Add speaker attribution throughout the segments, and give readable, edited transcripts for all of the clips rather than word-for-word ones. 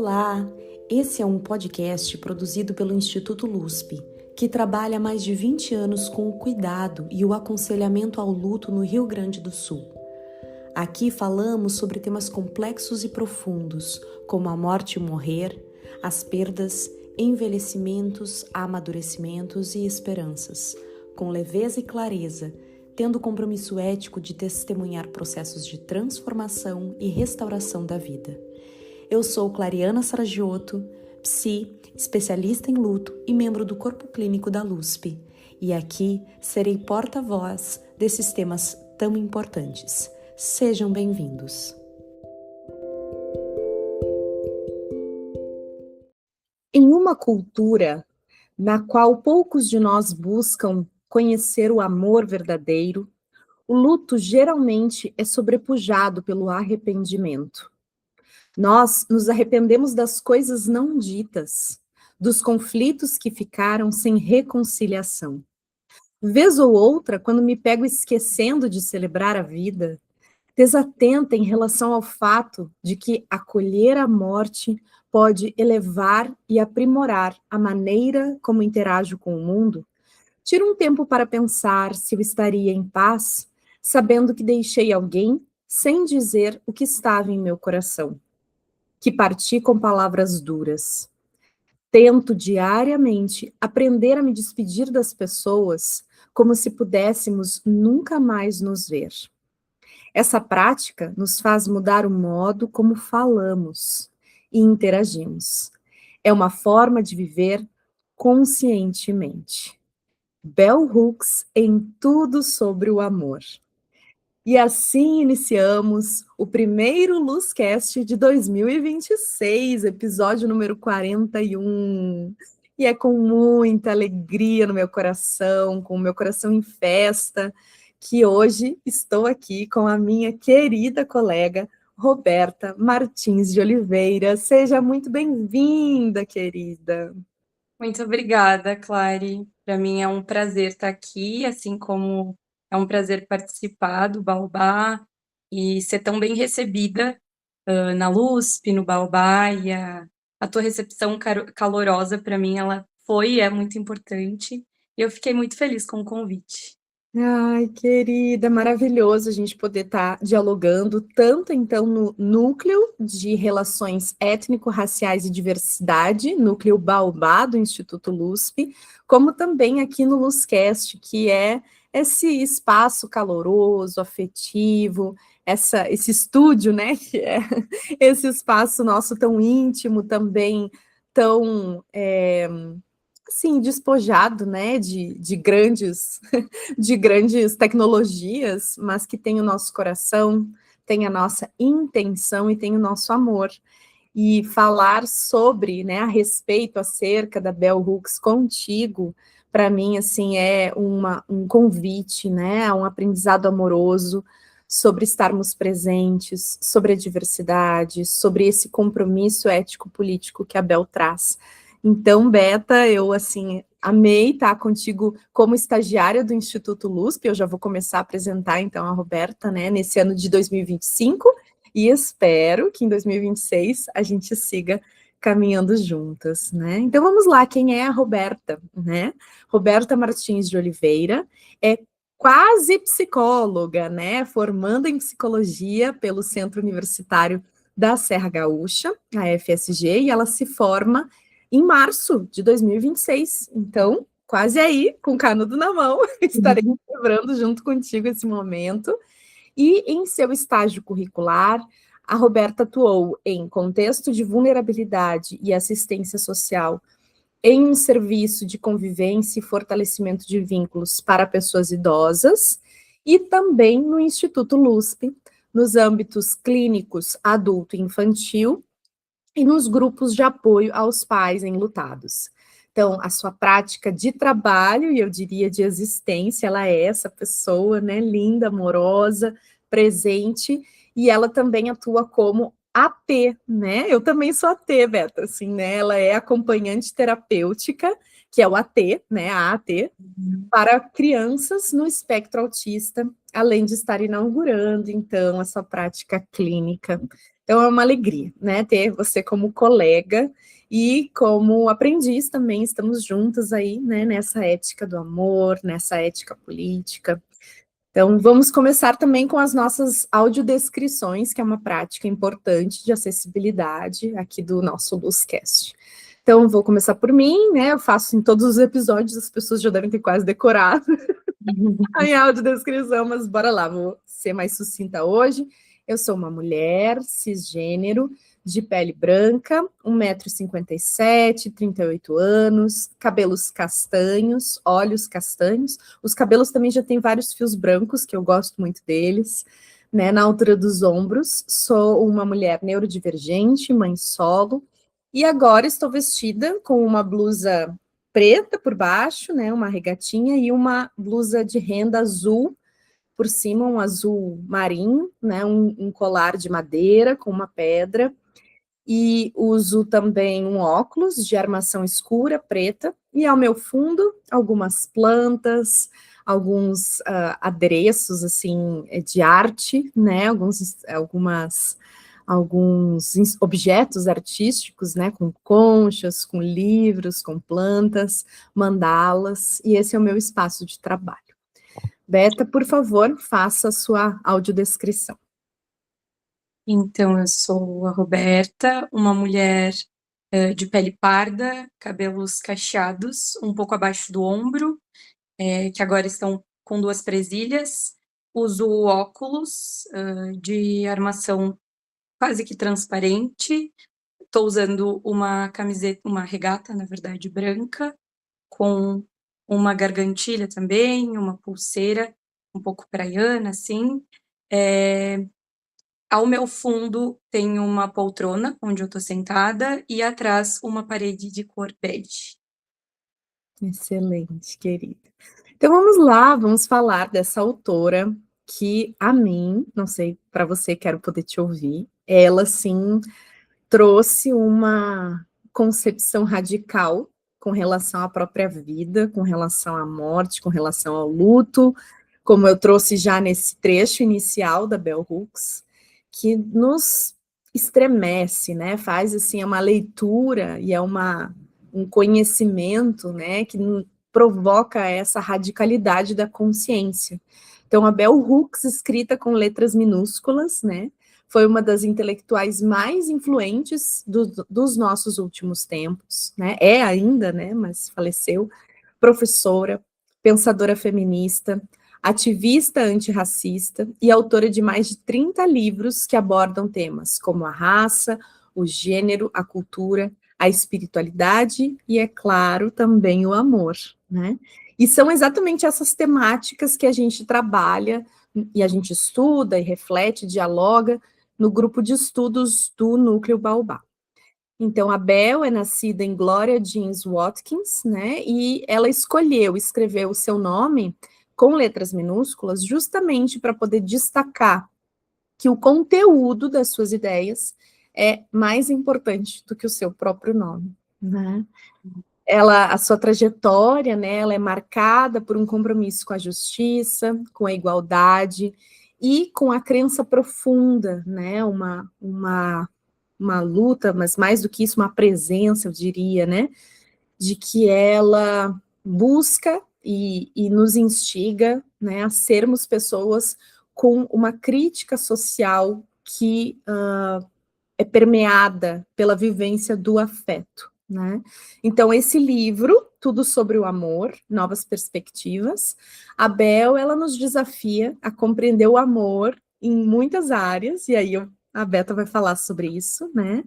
Speaker 1: Olá! Esse é um podcast produzido pelo Instituto LUSP, que trabalha há mais de 20 anos com o cuidado e o aconselhamento ao luto no Rio Grande do Sul. Aqui falamos sobre temas complexos e profundos, como a morte e o morrer, as perdas, envelhecimentos, amadurecimentos e esperanças, com leveza e clareza, tendo o compromisso ético de testemunhar processos de transformação e restauração da vida. Eu sou Clariana Saragiotto, psi, especialista em luto e membro do corpo clínico da LUSP, e aqui serei porta-voz desses temas tão importantes. Sejam bem-vindos. Em uma cultura na qual poucos de nós buscam conhecer o amor verdadeiro, o luto geralmente é sobrepujado pelo arrependimento. Nós nos arrependemos das coisas não ditas, dos conflitos que ficaram sem reconciliação. Vez ou outra, quando me pego esquecendo de celebrar a vida, desatenta em relação ao fato de que acolher a morte pode elevar e aprimorar a maneira como interajo com o mundo, tiro um tempo para pensar se eu estaria em paz, sabendo que deixei alguém sem dizer o que estava em meu coração, que parti com palavras duras. Tento diariamente aprender a me despedir das pessoas como se pudéssemos nunca mais nos ver. Essa prática nos faz mudar o modo como falamos e interagimos. É uma forma de viver conscientemente. Bell Hooks em Tudo sobre o Amor. E assim iniciamos o primeiro Luzcast de 2026, episódio número 41. E é com muita alegria no meu coração, com o meu coração em festa, que hoje estou aqui com a minha querida colega Roberta Martins de Oliveira. Seja muito bem-vinda, querida.
Speaker 2: Muito obrigada, Clary. Para mim é um prazer estar aqui, assim como é um prazer participar do Baobá e ser tão bem recebida na LUSP, no Baobá, e a tua recepção calorosa para mim, ela foi e é muito importante, e eu fiquei muito feliz com o convite.
Speaker 1: Ai, querida, maravilhoso a gente poder estar dialogando tanto então no núcleo de relações étnico-raciais e diversidade, núcleo Baobá do Instituto LUSP, como também aqui no Luzcast, que é esse espaço caloroso, afetivo, esse estúdio, né, que é esse espaço nosso tão íntimo, também tão assim, despojado, né, de grandes de grandes tecnologias, mas que tem o nosso coração, tem a nossa intenção e tem o nosso amor. E falar sobre, né, a respeito, acerca da Bell Hooks contigo, para mim, assim, é um convite, né, a um aprendizado amoroso sobre estarmos presentes, sobre a diversidade, sobre esse compromisso ético-político que a Bell traz. Então, Beta, eu, assim, amei estar contigo como estagiária do Instituto LUSP. Eu já vou começar a apresentar, então, a Roberta, né, nesse ano de 2025, e espero que em 2026 a gente siga caminhando juntas, né? Então, vamos lá, quem é a Roberta, né? Roberta Martins de Oliveira é quase psicóloga, né? Formanda em psicologia pelo Centro Universitário da Serra Gaúcha, a FSG, e ela se forma em março de 2026. Então, quase aí, com o canudo na mão, estarei celebrando junto contigo esse momento. E em seu estágio curricular, a Roberta atuou em contexto de vulnerabilidade e assistência social em um serviço de convivência e fortalecimento de vínculos para pessoas idosas e também no Instituto LUSP, nos âmbitos clínicos adulto e infantil e nos grupos de apoio aos pais enlutados. Então, a sua prática de trabalho, e eu diria de existência, ela é essa pessoa, né, linda, amorosa, presente, e ela também atua como AT, né? Eu também sou AT, Beta, assim, né? Ela é acompanhante terapêutica, que é o AT, né? A AT, para crianças no espectro autista além de estar inaugurando, então, essa prática clínica. Então, é uma alegria, né, ter você como colega e como aprendiz também, estamos juntas aí, né, nessa ética do amor, nessa ética política. Então, vamos começar também com as nossas audiodescrições, que é uma prática importante de acessibilidade aqui do nosso Luzcast. Então, vou começar por mim, né? Eu faço em todos os episódios, as pessoas já devem ter quase decorado a minha audiodescrição, mas bora lá, vou ser mais sucinta hoje. Eu sou uma mulher cisgênero, de pele branca, 1,57 m, 38 anos, cabelos castanhos, olhos castanhos. Os cabelos também já têm vários fios brancos, que eu gosto muito deles, né, na altura dos ombros. Sou uma mulher neurodivergente, mãe solo, e agora estou vestida com uma blusa preta por baixo, né, uma regatinha e uma blusa de renda azul por cima, um azul marinho, né, um colar de madeira com uma pedra, e uso também um óculos de armação escura, preta, e ao meu fundo, algumas plantas, alguns adereços, assim, de arte, né, alguns objetos artísticos, né, com conchas, com livros, com plantas, mandalas, e esse é o meu espaço de trabalho. Beta, por favor, faça a sua audiodescrição.
Speaker 2: Então, eu sou a Roberta, uma mulher de pele parda, cabelos cacheados, um pouco abaixo do ombro, que agora estão com 2 presilhas. Uso óculos de armação quase que transparente. Estou usando uma camiseta, uma regata, na verdade, branca, com uma gargantilha também, uma pulseira um pouco praiana, assim. Ao meu fundo tem uma poltrona, onde eu estou sentada, e atrás uma parede de cor bege.
Speaker 1: Excelente, querida. Então vamos lá, vamos falar dessa autora que a mim, não sei para você, quero poder te ouvir, ela sim trouxe uma concepção radical com relação à própria vida, com relação à morte, com relação ao luto, como eu trouxe já nesse trecho inicial da Bell Hooks, que nos estremece, né? Faz assim, é uma leitura e é um conhecimento, né, que provoca essa radicalidade da consciência. Então, a Bell Hooks, escrita com letras minúsculas, né, foi uma das intelectuais mais influentes dos nossos últimos tempos, né, é ainda, né, mas faleceu, professora, pensadora feminista, ativista antirracista e autora de mais de 30 livros que abordam temas como a raça, o gênero, a cultura, a espiritualidade e, é claro, também o amor, né? E são exatamente essas temáticas que a gente trabalha e a gente estuda e reflete, dialoga no grupo de estudos do Núcleo Baobá. Então, a Bell é nascida em Gloria Jeans Watkins, né? E ela escolheu escrever o seu nome com letras minúsculas justamente para poder destacar que o conteúdo das suas ideias é mais importante do que o seu próprio nome, né? A sua trajetória, né, ela é marcada por um compromisso com a justiça, com a igualdade e com a crença profunda, né, uma luta, mas mais do que isso, uma presença, eu diria, né, de que ela busca e nos instiga, né, a sermos pessoas com uma crítica social que é permeada pela vivência do afeto, né? Então, esse livro, Tudo sobre o Amor, Novas Perspectivas, a Bell, ela nos desafia a compreender o amor em muitas áreas, e aí a Beta vai falar sobre isso, né?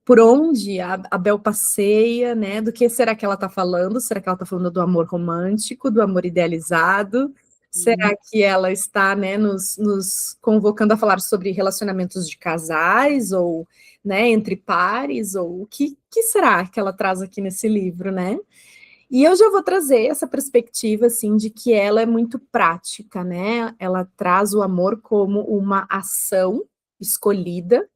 Speaker 1: Por onde a Bel passeia, né? Do que será que ela está falando? Será que ela está falando do amor romântico, do amor idealizado? Será que ela está, né, nos convocando a falar sobre relacionamentos de casais ou, né, entre pares? Ou o que será que ela traz aqui nesse livro, né? E eu já vou trazer essa perspectiva, assim, de que ela é muito prática, né? Ela traz o amor como uma ação escolhida,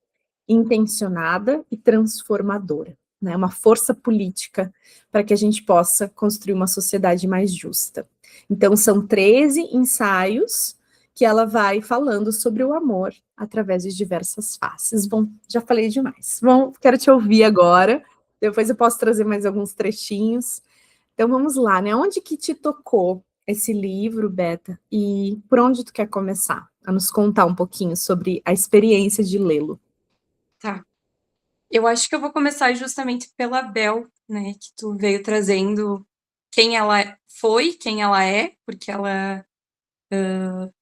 Speaker 1: intencionada e transformadora, né? Uma força política para que a gente possa construir uma sociedade mais justa. Então, são 13 ensaios que ela vai falando sobre o amor através de diversas faces. Bom, já falei demais. Bom, quero te ouvir agora, depois eu posso trazer mais alguns trechinhos. Então vamos lá, né? Onde que te tocou esse livro, Beta? E por onde tu quer começar a nos contar um pouquinho sobre a experiência de lê-lo?
Speaker 2: Tá. Eu acho que eu vou começar justamente pela Bel, né, que tu veio trazendo quem ela foi, quem ela é, porque ela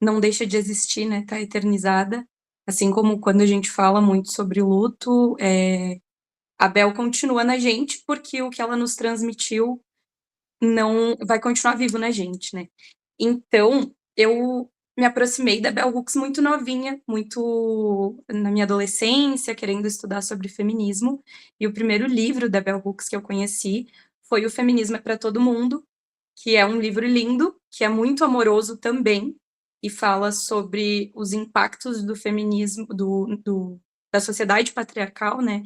Speaker 2: não deixa de existir, né, tá eternizada. Assim como quando a gente fala muito sobre luto, a Bel continua na gente porque o que ela nos transmitiu não vai continuar vivo na gente, né. Então, eu me aproximei da Bell Hooks muito novinha, muito na minha adolescência, querendo estudar sobre feminismo, e o primeiro livro da Bell Hooks que eu conheci foi O Feminismo é para Todo Mundo, que é um livro lindo, que é muito amoroso também, e fala sobre os impactos do feminismo, da sociedade patriarcal, né,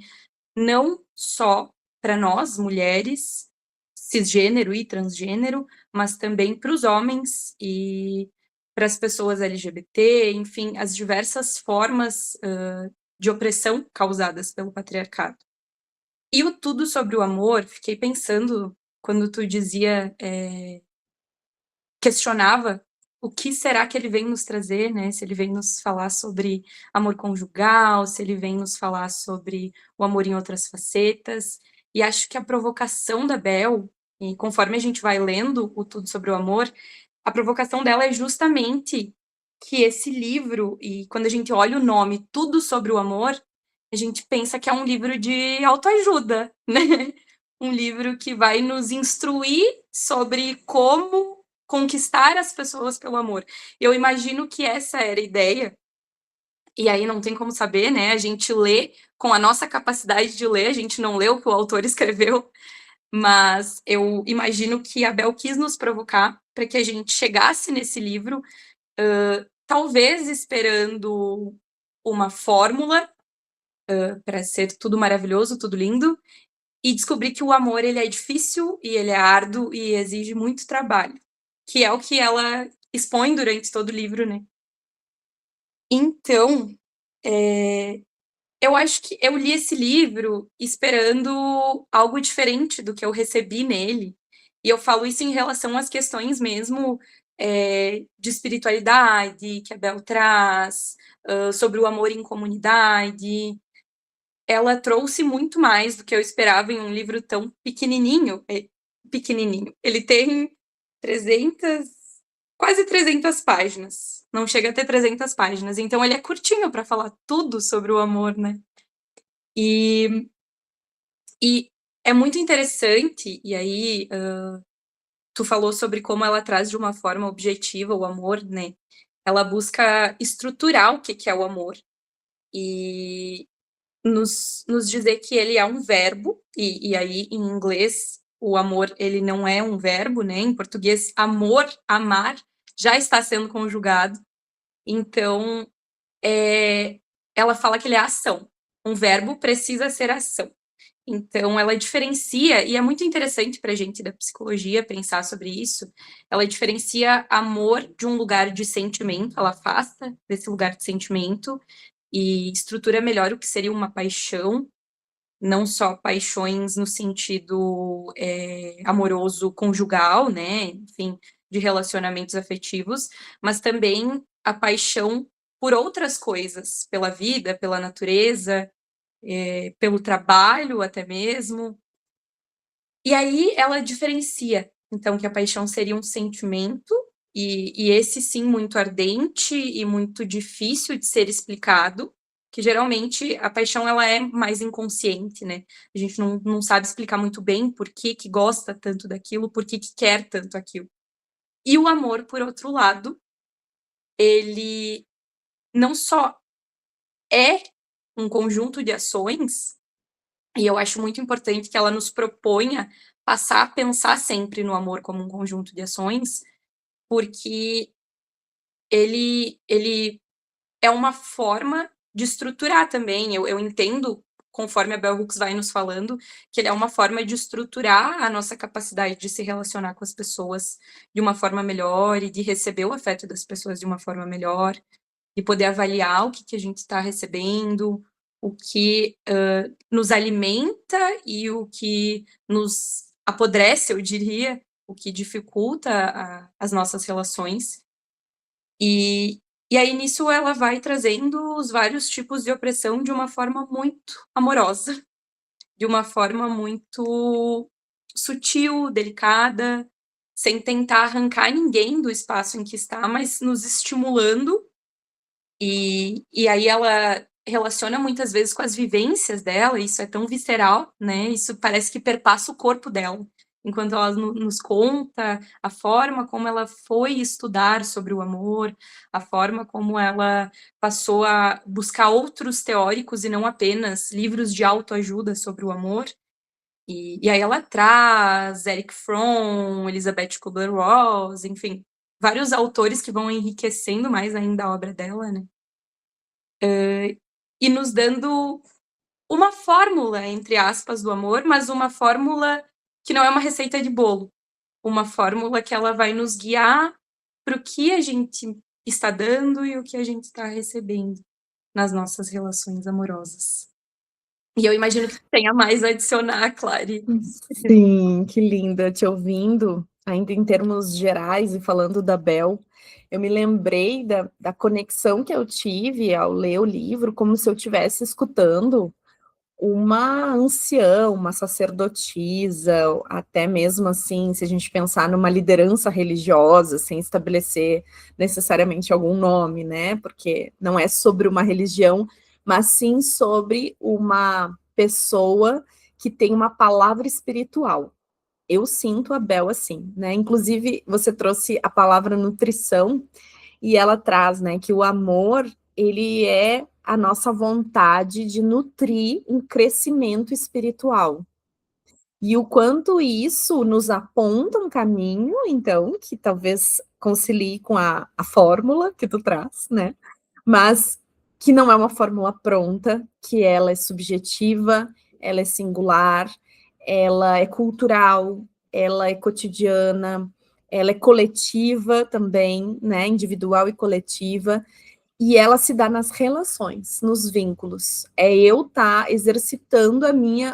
Speaker 2: não só para nós, mulheres, cisgênero e transgênero, mas também para os homens e para as pessoas LGBT, enfim, as diversas formas de opressão causadas pelo patriarcado. E o Tudo sobre o Amor, fiquei pensando quando tu dizia, questionava o que será que ele vem nos trazer, né? Se ele vem nos falar sobre amor conjugal, se ele vem nos falar sobre o amor em outras facetas. E acho que a provocação da Bel, e conforme a gente vai lendo o Tudo sobre o Amor, a provocação dela é justamente que esse livro, e quando a gente olha o nome Tudo sobre o Amor, a gente pensa que é um livro de autoajuda, né? Um livro que vai nos instruir sobre como conquistar as pessoas pelo amor. Eu imagino que essa era a ideia, e aí não tem como saber, né? A gente lê com a nossa capacidade de ler, a gente não lê o que o autor escreveu, mas eu imagino que a Bel quis nos provocar para que a gente chegasse nesse livro, talvez esperando uma fórmula para ser tudo maravilhoso, tudo lindo, e descobrir que o amor ele é difícil e ele é árduo e exige muito trabalho, que é o que ela expõe durante todo o livro, né. Então, eu acho que eu li esse livro esperando algo diferente do que eu recebi nele, e eu falo isso em relação às questões mesmo, de espiritualidade que a Bel traz, sobre o amor em comunidade. Ela trouxe muito mais do que eu esperava em um livro tão pequenininho, pequenininho. Ele tem 300, quase 300 páginas, não chega a ter 300 páginas, então ele é curtinho para falar tudo sobre o amor, né. E e é muito interessante, e aí, tu falou sobre como ela traz de uma forma objetiva o amor, né, ela busca estruturar o que que é o amor, e nos dizer que ele é um verbo, e aí em inglês o amor ele não é um verbo, né, em português amor, amar, já está sendo conjugado, então, ela fala que ele é ação, um verbo precisa ser ação. Então ela diferencia, e é muito interessante para a gente da psicologia pensar sobre isso, ela diferencia amor de um lugar de sentimento, ela afasta desse lugar de sentimento, e estrutura melhor o que seria uma paixão, não só paixões no sentido amoroso conjugal, né, enfim, de relacionamentos afetivos, mas também a paixão por outras coisas, pela vida, pela natureza, pelo trabalho até mesmo. E aí ela diferencia, então, que a paixão seria um sentimento, e esse sim muito ardente e muito difícil de ser explicado, que geralmente a paixão ela é mais inconsciente, né, a gente não sabe explicar muito bem por que que gosta tanto daquilo, por que que quer tanto aquilo. E o amor, por outro lado, ele não só é um conjunto de ações, e eu acho muito importante que ela nos proponha passar a pensar sempre no amor como um conjunto de ações, porque ele é uma forma de estruturar também. Eu entendo conforme a Bell Hooks vai nos falando, que ele é uma forma de estruturar a nossa capacidade de se relacionar com as pessoas de uma forma melhor e de receber o afeto das pessoas de uma forma melhor, e poder avaliar o que a gente está recebendo, o que nos alimenta e o que nos apodrece, eu diria, o que dificulta as nossas relações. E aí, nisso, ela vai trazendo os vários tipos de opressão de uma forma muito amorosa, de uma forma muito sutil, delicada, sem tentar arrancar ninguém do espaço em que está, mas nos estimulando. E aí ela relaciona muitas vezes com as vivências dela, e isso é tão visceral, né? Isso parece que perpassa o corpo dela, enquanto ela nos conta a forma como ela foi estudar sobre o amor, a forma como ela passou a buscar outros teóricos e não apenas livros de autoajuda sobre o amor. E aí ela traz Erich Fromm, Elizabeth Kubler-Ross, enfim, vários autores que vão enriquecendo mais ainda a obra dela, né? E nos dando uma fórmula, entre aspas, do amor, mas uma fórmula que não é uma receita de bolo. Uma fórmula que ela vai nos guiar para o que a gente está dando e o que a gente está recebendo nas nossas relações amorosas. E eu imagino que tenha mais a adicionar, Clary.
Speaker 1: Sim, que linda te ouvindo, ainda em termos gerais e falando da Bel, eu me lembrei da conexão que eu tive ao ler o livro, como se eu estivesse escutando uma anciã, uma sacerdotisa, até mesmo assim, se a gente pensar numa liderança religiosa, sem estabelecer necessariamente algum nome, né? Porque não é sobre uma religião, mas sim sobre uma pessoa que tem uma palavra espiritual. Eu sinto a Bel assim, né? Inclusive, você trouxe a palavra nutrição, e ela traz, né, que o amor, ele é a nossa vontade de nutrir um crescimento espiritual. E o quanto isso nos aponta um caminho, então, que talvez concilie com a fórmula que tu traz, né? Mas que não é uma fórmula pronta, que ela é subjetiva, ela é singular, ela é cultural, ela é cotidiana, ela é coletiva também, né? Individual e coletiva, e ela se dá nas relações, nos vínculos. É eu estar exercitando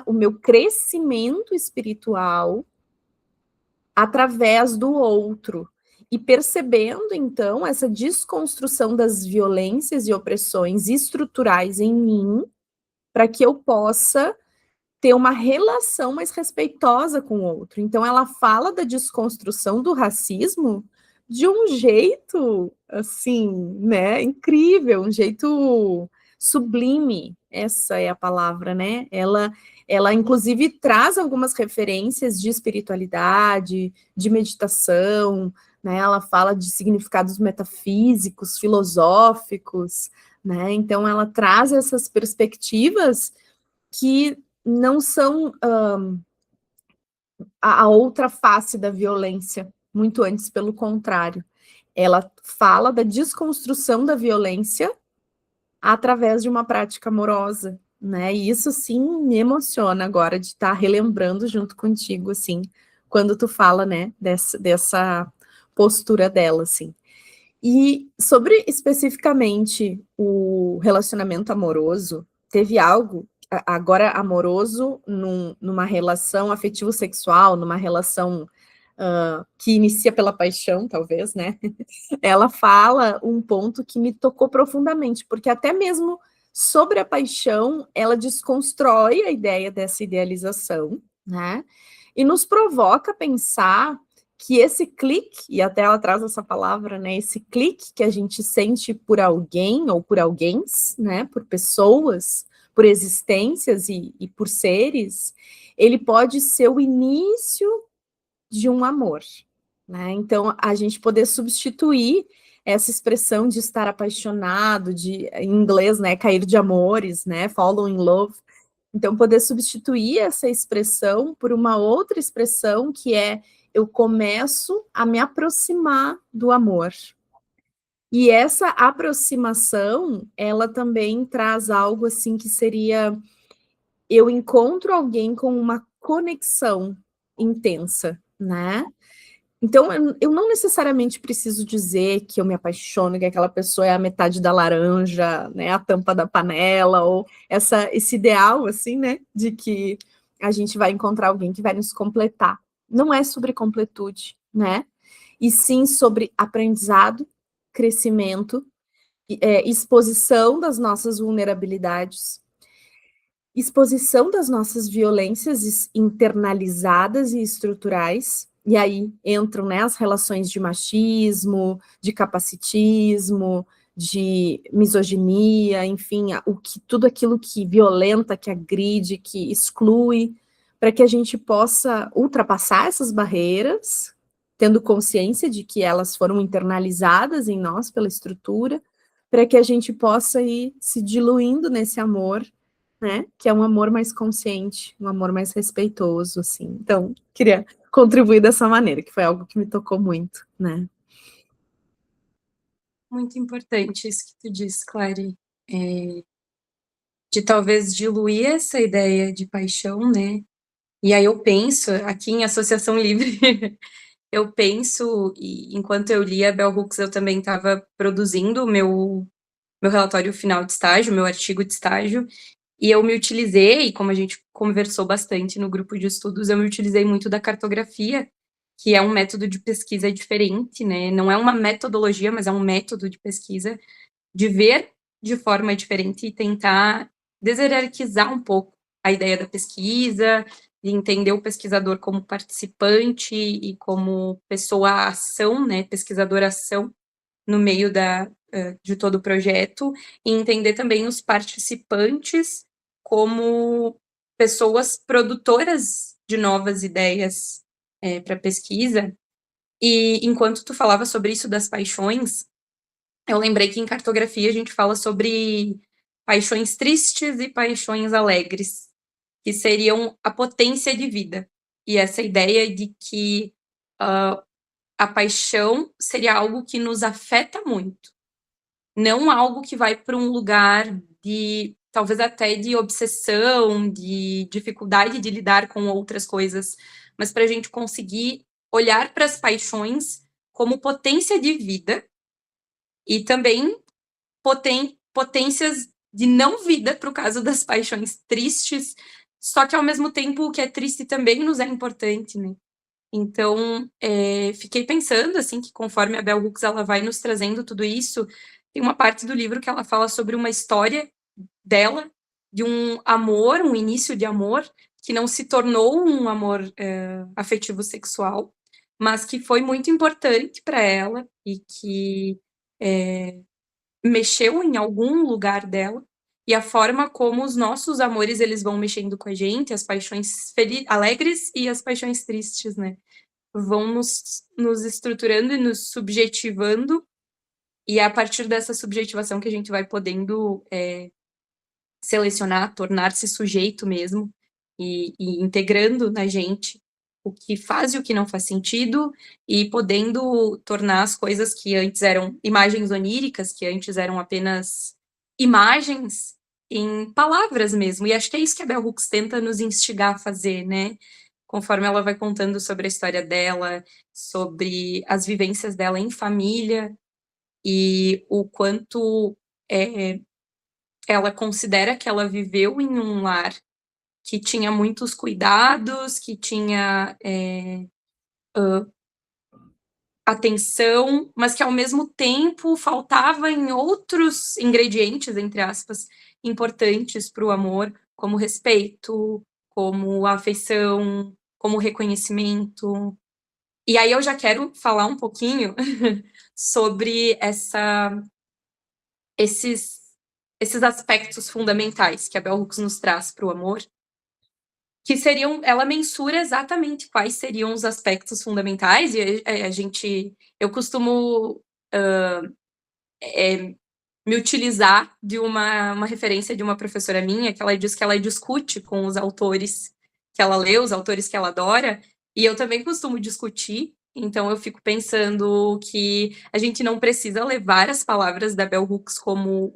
Speaker 1: o meu crescimento espiritual através do outro e percebendo então essa desconstrução das violências e opressões estruturais em mim, para que eu possa ter uma relação mais respeitosa com o outro. Então, ela fala da desconstrução do racismo de um jeito, assim, né, incrível, um jeito sublime, essa é a palavra, né? Ela inclusive traz algumas referências de espiritualidade, de meditação, né? Ela fala de significados metafísicos, filosóficos, né? Então, ela traz essas perspectivas que não são a outra face da violência, muito antes, pelo contrário. Ela fala da desconstrução da violência através de uma prática amorosa, né? E isso sim me emociona agora de estar relembrando junto contigo, assim, quando tu fala, né, dessa postura dela, assim. E sobre especificamente o relacionamento amoroso, teve algo agora amoroso numa relação afetivo-sexual, numa relação que inicia pela paixão, talvez, né? Ela fala um ponto que me tocou profundamente, porque até mesmo sobre a paixão, ela desconstrói a ideia dessa idealização, né? E nos provoca a pensar que esse clique, e até ela traz essa palavra, né? Esse clique que a gente sente por alguém ou por alguém, né? Por pessoas, por existências e por seres, ele pode ser o início de um amor, né? Então, a gente poder substituir essa expressão de estar apaixonado, em inglês, né, cair de amores, né, fall in love. Então, poder substituir essa expressão por uma outra expressão que é eu começo a me aproximar do amor. E essa aproximação, ela também traz algo assim que seria eu encontro alguém com uma conexão intensa, né? Então, eu não necessariamente preciso dizer que eu me apaixono, que aquela pessoa é a metade da laranja, né, a tampa da panela, ou esse ideal, assim, né, de que a gente vai encontrar alguém que vai nos completar. Não é sobre completude, né? E sim sobre aprendizado, crescimento, exposição das nossas vulnerabilidades, exposição das nossas violências internalizadas e estruturais, e aí entram, né, as relações de machismo, de capacitismo, de misoginia, enfim, tudo aquilo que violenta, que agride, que exclui, para que a gente possa ultrapassar essas barreiras, tendo consciência de que elas foram internalizadas em nós pela estrutura, para que a gente possa ir se diluindo nesse amor, né? Que é um amor mais consciente, um amor mais respeitoso, assim. Então, queria contribuir dessa maneira, que foi algo que me tocou muito, né?
Speaker 2: Muito importante isso que tu disse, Clary. De talvez diluir essa ideia de paixão, né? E aí eu penso, aqui em Associação Livre, eu penso, e enquanto eu lia Bell Hooks, eu também estava produzindo o meu relatório final de estágio, meu artigo de estágio, e eu me utilizei, como a gente conversou bastante no grupo de estudos, eu me utilizei muito da cartografia, que é um método de pesquisa diferente, né? Não é uma metodologia, mas é um método de pesquisa, de ver de forma diferente e tentar deserarquizar um pouco a ideia da pesquisa, de entender o pesquisador como participante e como pessoa ação, né? Pesquisador ação no meio de todo o projeto, e entender também os participantes como pessoas produtoras de novas ideias para pesquisa. E enquanto tu falava sobre isso das paixões, eu lembrei que em cartografia a gente fala sobre paixões tristes e paixões alegres, que seriam a potência de vida. E essa ideia de que a paixão seria algo que nos afeta muito, não algo que vai para um lugar de, talvez até de obsessão, de dificuldade de lidar com outras coisas, mas para a gente conseguir olhar para as paixões como potência de vida e também potências de não vida, para o caso das paixões tristes, só que ao mesmo tempo o que é triste também nos é importante, né? Então, fiquei pensando, assim, que conforme a Bell Hooks ela vai nos trazendo tudo isso, tem uma parte do livro que ela fala sobre uma história dela, de um amor, um início de amor, que não se tornou um amor afetivo sexual, mas que foi muito importante para ela e que mexeu em algum lugar dela. E a forma como os nossos amores eles vão mexendo com a gente, as paixões alegres e as paixões tristes, né? Vão nos estruturando e nos subjetivando, e é a partir dessa subjetivação que a gente vai podendo selecionar, tornar-se sujeito mesmo, e integrando na gente o que faz e o que não faz sentido, e podendo tornar as coisas que antes eram imagens oníricas, que antes eram apenas imagens, em palavras mesmo. E acho que é isso que a Bell Hooks tenta nos instigar a fazer, né? Conforme ela vai contando sobre a história dela, sobre as vivências dela em família, e o quanto ela considera que ela viveu em um lar que tinha muitos cuidados, que tinha atenção, mas que ao mesmo tempo faltava em outros ingredientes, entre aspas, importantes para o amor, como respeito, como afeição, como reconhecimento. E aí eu já quero falar um pouquinho sobre esses aspectos fundamentais que a Bell Hooks nos traz para o amor, que seriam, ela mensura exatamente quais seriam os aspectos fundamentais, e eu costumo me utilizar de uma referência de uma professora minha, que ela diz que ela discute com os autores que ela lê, os autores que ela adora, e eu também costumo discutir, então eu fico pensando que a gente não precisa levar as palavras da Bell Hooks como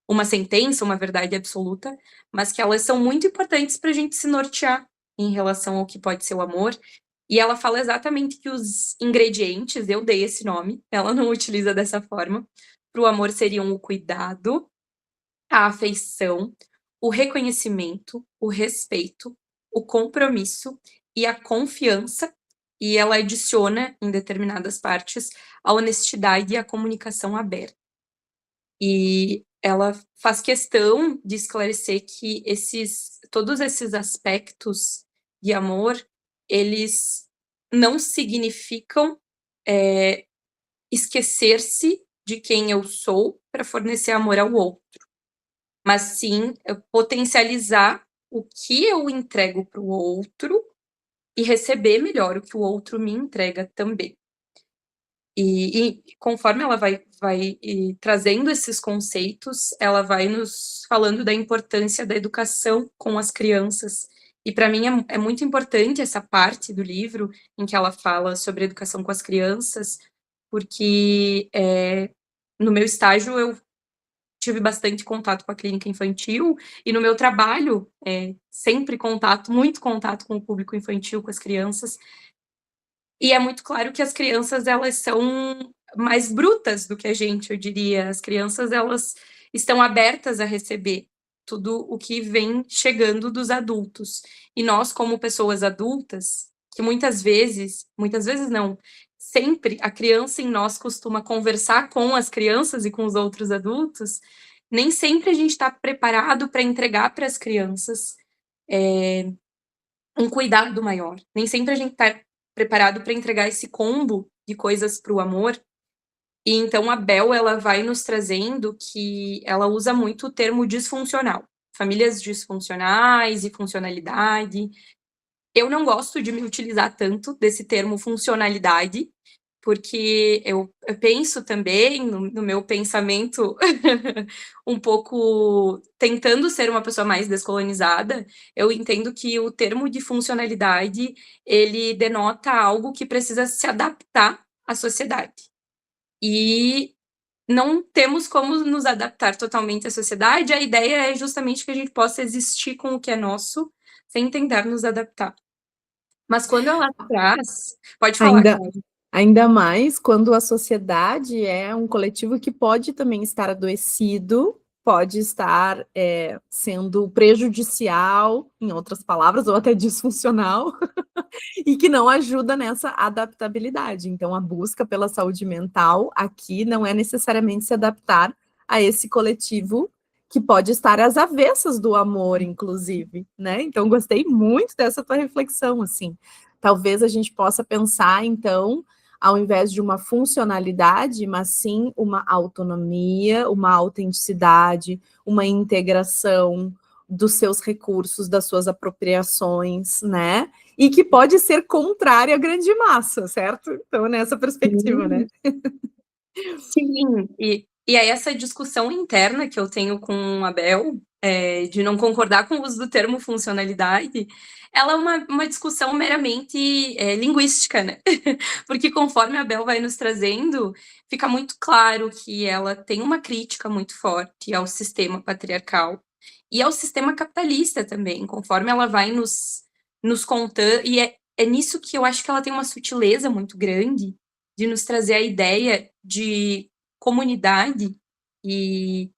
Speaker 2: uma sentença, uma verdade absoluta, mas que elas são muito importantes para a gente se nortear em relação ao que pode ser o amor. E ela fala exatamente que os ingredientes, eu dei esse nome, ela não utiliza dessa forma, para o amor seriam o cuidado, a afeição, o reconhecimento, o respeito, o compromisso e a confiança, e ela adiciona, em determinadas partes, a honestidade e a comunicação aberta. E ela faz questão de esclarecer que todos esses aspectos de amor, eles não significam esquecer-se de quem eu sou para fornecer amor ao outro, mas sim potencializar o que eu entrego para o outro e receber melhor o que o outro me entrega também. E conforme ela vai trazendo esses conceitos, ela vai nos falando da importância da educação com as crianças. E para mim é muito importante essa parte do livro em que ela fala sobre educação com as crianças, porque no meu estágio eu tive bastante contato com a clínica infantil, e no meu trabalho, sempre muito contato com o público infantil, com as crianças, e é muito claro que as crianças, elas são mais brutas do que a gente, eu diria. As crianças, elas estão abertas a receber tudo o que vem chegando dos adultos. E nós, como pessoas adultas, que muitas vezes não, sempre a criança em nós costuma conversar com as crianças e com os outros adultos, nem sempre a gente está preparado para entregar para as crianças um cuidado maior. Nem sempre a gente está preparado para entregar esse combo de coisas para o amor. E então a Bel, ela vai nos trazendo que ela usa muito o termo disfuncional. Famílias disfuncionais e funcionalidade. Eu não gosto de me utilizar tanto desse termo funcionalidade, porque eu penso também no meu pensamento um pouco tentando ser uma pessoa mais descolonizada, eu entendo que o termo de funcionalidade, ele denota algo que precisa se adaptar à sociedade. E não temos como nos adaptar totalmente à sociedade, a ideia é justamente que a gente possa existir com o que é nosso, sem tentar nos adaptar. Mas quando ela traz... Pode falar,
Speaker 1: Ainda,
Speaker 2: Cláudia.
Speaker 1: ainda mais quando a sociedade é um coletivo que pode também estar adoecido, pode estar sendo prejudicial, em outras palavras, ou até disfuncional, e que não ajuda nessa adaptabilidade. Então, a busca pela saúde mental aqui não é necessariamente se adaptar a esse coletivo que pode estar às avessas do amor, inclusive, né? Então, gostei muito dessa tua reflexão, assim. Talvez a gente possa pensar, então, ao invés de uma funcionalidade, mas sim uma autonomia, uma autenticidade, uma integração dos seus recursos, das suas apropriações, né? E que pode ser contrária à grande massa, certo? Então, nessa perspectiva, né?
Speaker 2: Sim, e aí essa discussão interna que eu tenho com a Bel, de não concordar com o uso do termo funcionalidade, ela é uma discussão meramente linguística, né? Porque conforme a Bel vai nos trazendo, fica muito claro que ela tem uma crítica muito forte ao sistema patriarcal e ao sistema capitalista também, conforme ela vai nos contando, e é nisso que eu acho que ela tem uma sutileza muito grande, de nos trazer a ideia de comunidade e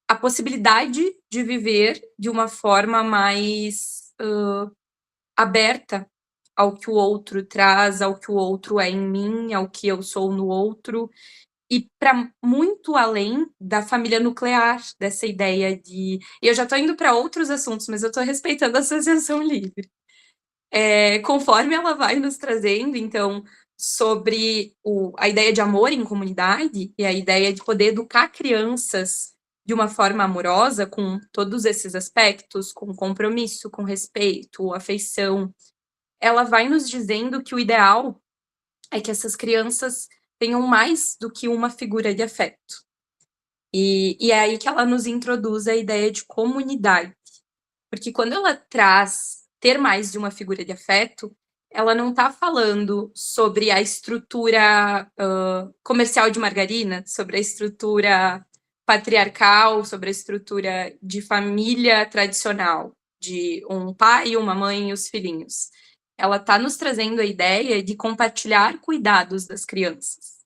Speaker 2: a possibilidade de viver de uma forma mais aberta ao que o outro traz, ao que o outro é em mim, ao que eu sou no outro, e para muito além da família nuclear, dessa ideia de... E eu já estou indo para outros assuntos, mas eu estou respeitando a associação livre. Conforme ela vai nos trazendo, então, sobre a ideia de amor em comunidade e a ideia de poder educar crianças de uma forma amorosa, com todos esses aspectos, com compromisso, com respeito, afeição, ela vai nos dizendo que o ideal é que essas crianças tenham mais do que uma figura de afeto. E é aí que ela nos introduz a ideia de comunidade. Porque quando ela traz ter mais de uma figura de afeto, ela não está falando sobre a estrutura comercial de margarina, sobre a estrutura patriarcal, sobre a estrutura de família tradicional, de um pai, uma mãe e os filhinhos. Ela está nos trazendo a ideia de compartilhar cuidados das crianças.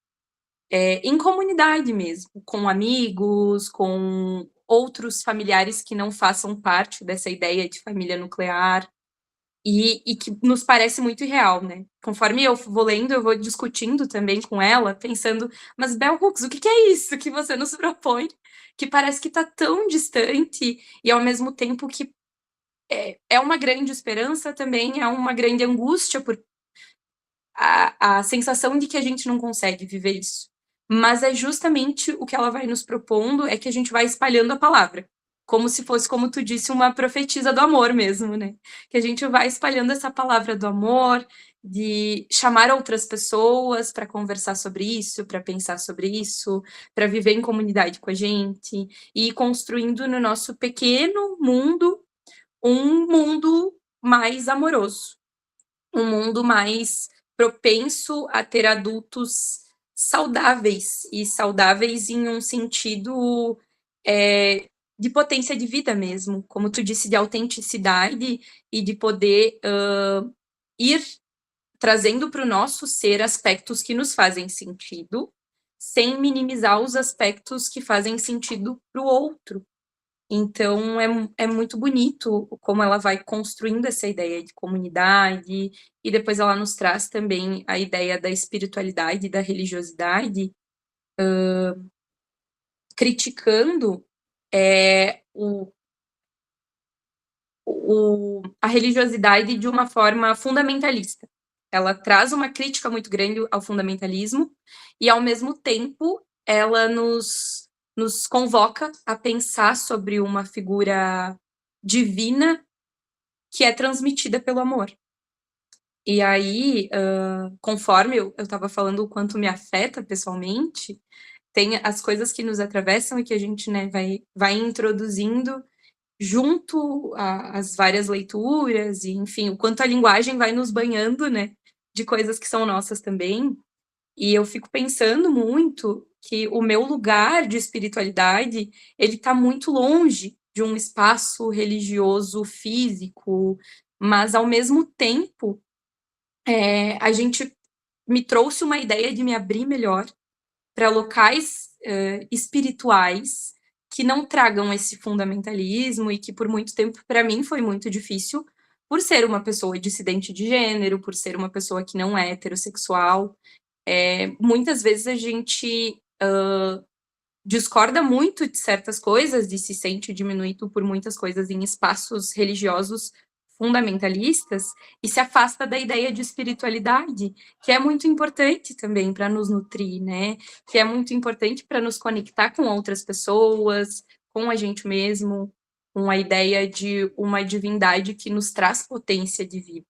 Speaker 2: Em comunidade mesmo, com amigos, com outros familiares que não façam parte dessa ideia de família nuclear, e que nos parece muito irreal, né? Conforme eu vou lendo, eu vou discutindo também com ela, pensando, mas Bell Hooks, o que é isso que você nos propõe? Que parece que está tão distante e ao mesmo tempo que é uma grande esperança, também é uma grande angústia por a sensação de que a gente não consegue viver isso. Mas é justamente o que ela vai nos propondo, é que a gente vai espalhando a palavra. Como se fosse, como tu disse, uma profetisa do amor mesmo, né? Que a gente vai espalhando essa palavra do amor, de chamar outras pessoas para conversar sobre isso, para pensar sobre isso, para viver em comunidade com a gente, e ir construindo no nosso pequeno mundo um mundo mais amoroso, um mundo mais propenso a ter adultos saudáveis, e saudáveis em um sentido de potência de vida mesmo, como tu disse, de autenticidade e de poder ir trazendo para o nosso ser aspectos que nos fazem sentido, sem minimizar os aspectos que fazem sentido para o outro. Então, é muito bonito como ela vai construindo essa ideia de comunidade, e depois ela nos traz também a ideia da espiritualidade, da religiosidade, criticando a religiosidade de uma forma fundamentalista. Ela traz uma crítica muito grande ao fundamentalismo, e, ao mesmo tempo, ela nos convoca a pensar sobre uma figura divina que é transmitida pelo amor. E aí, conforme eu estava falando o quanto me afeta pessoalmente, tem as coisas que nos atravessam e que a gente, né, vai introduzindo junto às várias leituras, e enfim, o quanto a linguagem vai nos banhando, né, de coisas que são nossas também. E eu fico pensando muito que o meu lugar de espiritualidade, ele está muito longe de um espaço religioso físico, mas, ao mesmo tempo, a gente me trouxe uma ideia de me abrir melhor para locais espirituais que não tragam esse fundamentalismo, e que por muito tempo para mim foi muito difícil, por ser uma pessoa dissidente de gênero, por ser uma pessoa que não é heterossexual. Muitas vezes a gente discorda muito de certas coisas e se sente diminuído por muitas coisas em espaços religiosos fundamentalistas, e se afasta da ideia de espiritualidade, que é muito importante também para nos nutrir, né? Que é muito importante para nos conectar com outras pessoas, com a gente mesmo, com a ideia de uma divindade que nos traz potência de vida.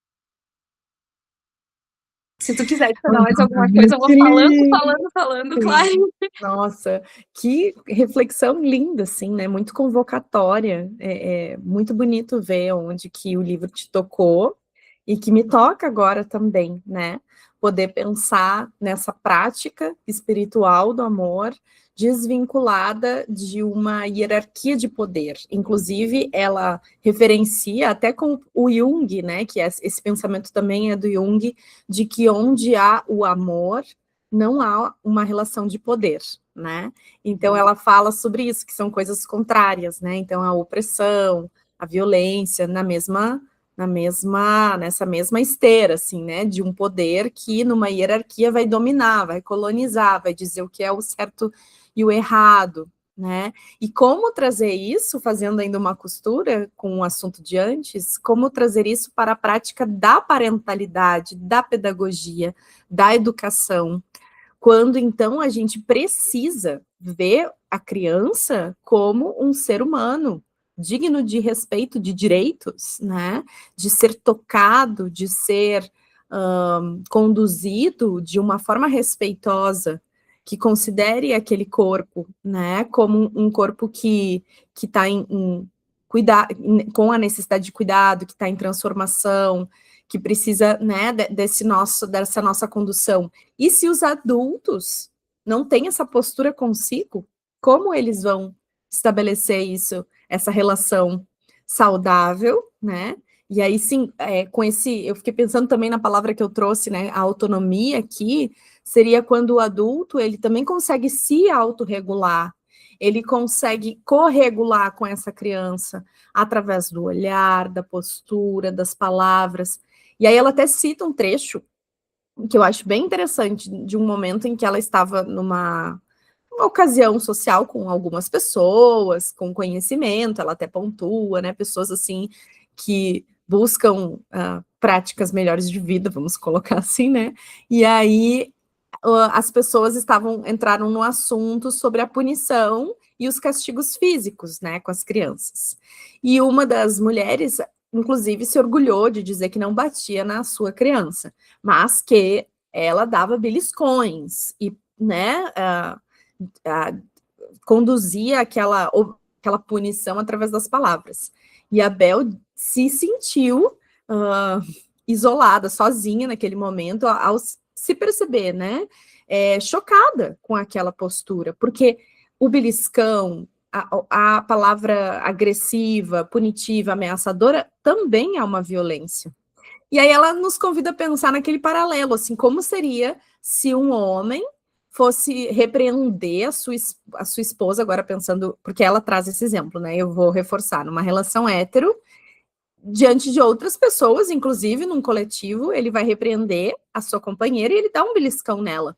Speaker 2: Se tu quiser falar mais alguma coisa, eu vou falando, claro.
Speaker 1: Nossa, que reflexão linda, assim, né? Muito convocatória. É muito bonito ver onde que o livro te tocou e que me toca agora também, né? Poder pensar nessa prática espiritual do amor desvinculada de uma hierarquia de poder. Inclusive, ela referencia até com o Jung, né? Que esse pensamento também é do Jung, de que onde há o amor, não há uma relação de poder, né? Então ela fala sobre isso, que são coisas contrárias, né? Então a opressão, a violência nessa mesma esteira, assim, né? De um poder que numa hierarquia vai dominar, vai colonizar, vai dizer o que é o certo e o errado, né? E como trazer isso, fazendo ainda uma costura com o assunto de antes, como trazer isso para a prática da parentalidade, da pedagogia, da educação, quando então a gente precisa ver a criança como um ser humano, digno de respeito, de direitos, né? De ser tocado, de ser conduzido de uma forma respeitosa, que considere aquele corpo, né, como um corpo que está com a necessidade de cuidado, que está em transformação, que precisa, né, dessa nossa condução. E se os adultos não têm essa postura consigo, como eles vão estabelecer isso, essa relação saudável, né? E aí sim, com esse, eu fiquei pensando também na palavra que eu trouxe, né? A autonomia aqui seria quando o adulto ele também consegue se autorregular, ele consegue corregular com essa criança através do olhar, da postura, das palavras. E aí ela até cita um trecho que eu acho bem interessante, de um momento em que ela estava numa uma ocasião social com algumas pessoas, com conhecimento, ela até pontua, né? Pessoas assim que buscam práticas melhores de vida, vamos colocar assim, né? E aí as pessoas entraram no assunto sobre a punição e os castigos físicos, né, com as crianças. E uma das mulheres, inclusive, se orgulhou de dizer que não batia na sua criança, mas que ela dava beliscões e, né, conduzia aquela punição através das palavras. E a Bel se sentiu isolada, sozinha naquele momento, ao se perceber, né? Chocada com aquela postura, porque o beliscão, a palavra agressiva, punitiva, ameaçadora, também é uma violência. E aí ela nos convida a pensar naquele paralelo, assim, como seria se um homem fosse repreender a sua esposa, agora pensando, porque ela traz esse exemplo, né? Eu vou reforçar, numa relação hétero, diante de outras pessoas, inclusive num coletivo, ele vai repreender a sua companheira e ele dá um beliscão nela.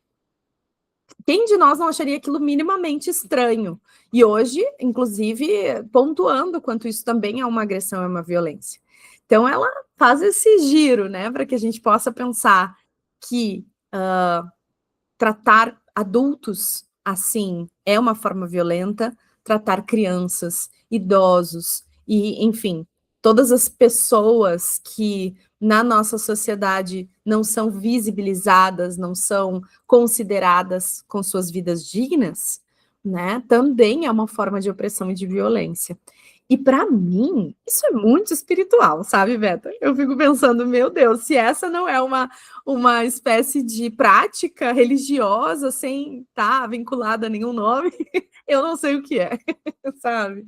Speaker 1: Quem de nós não acharia aquilo minimamente estranho? E hoje, inclusive, pontuando quanto isso também é uma agressão, é uma violência. Então, ela faz esse giro, né, para que a gente possa pensar que tratar adultos assim é uma forma violenta, tratar crianças, idosos e, enfim, todas as pessoas que na nossa sociedade não são visibilizadas, não são consideradas com suas vidas dignas, né? Também é uma forma de opressão e de violência. E para mim, isso é muito espiritual, sabe, Beta? Eu fico pensando, meu Deus, se essa não é uma espécie de prática religiosa sem estar vinculada a nenhum nome, eu não sei o que é, sabe?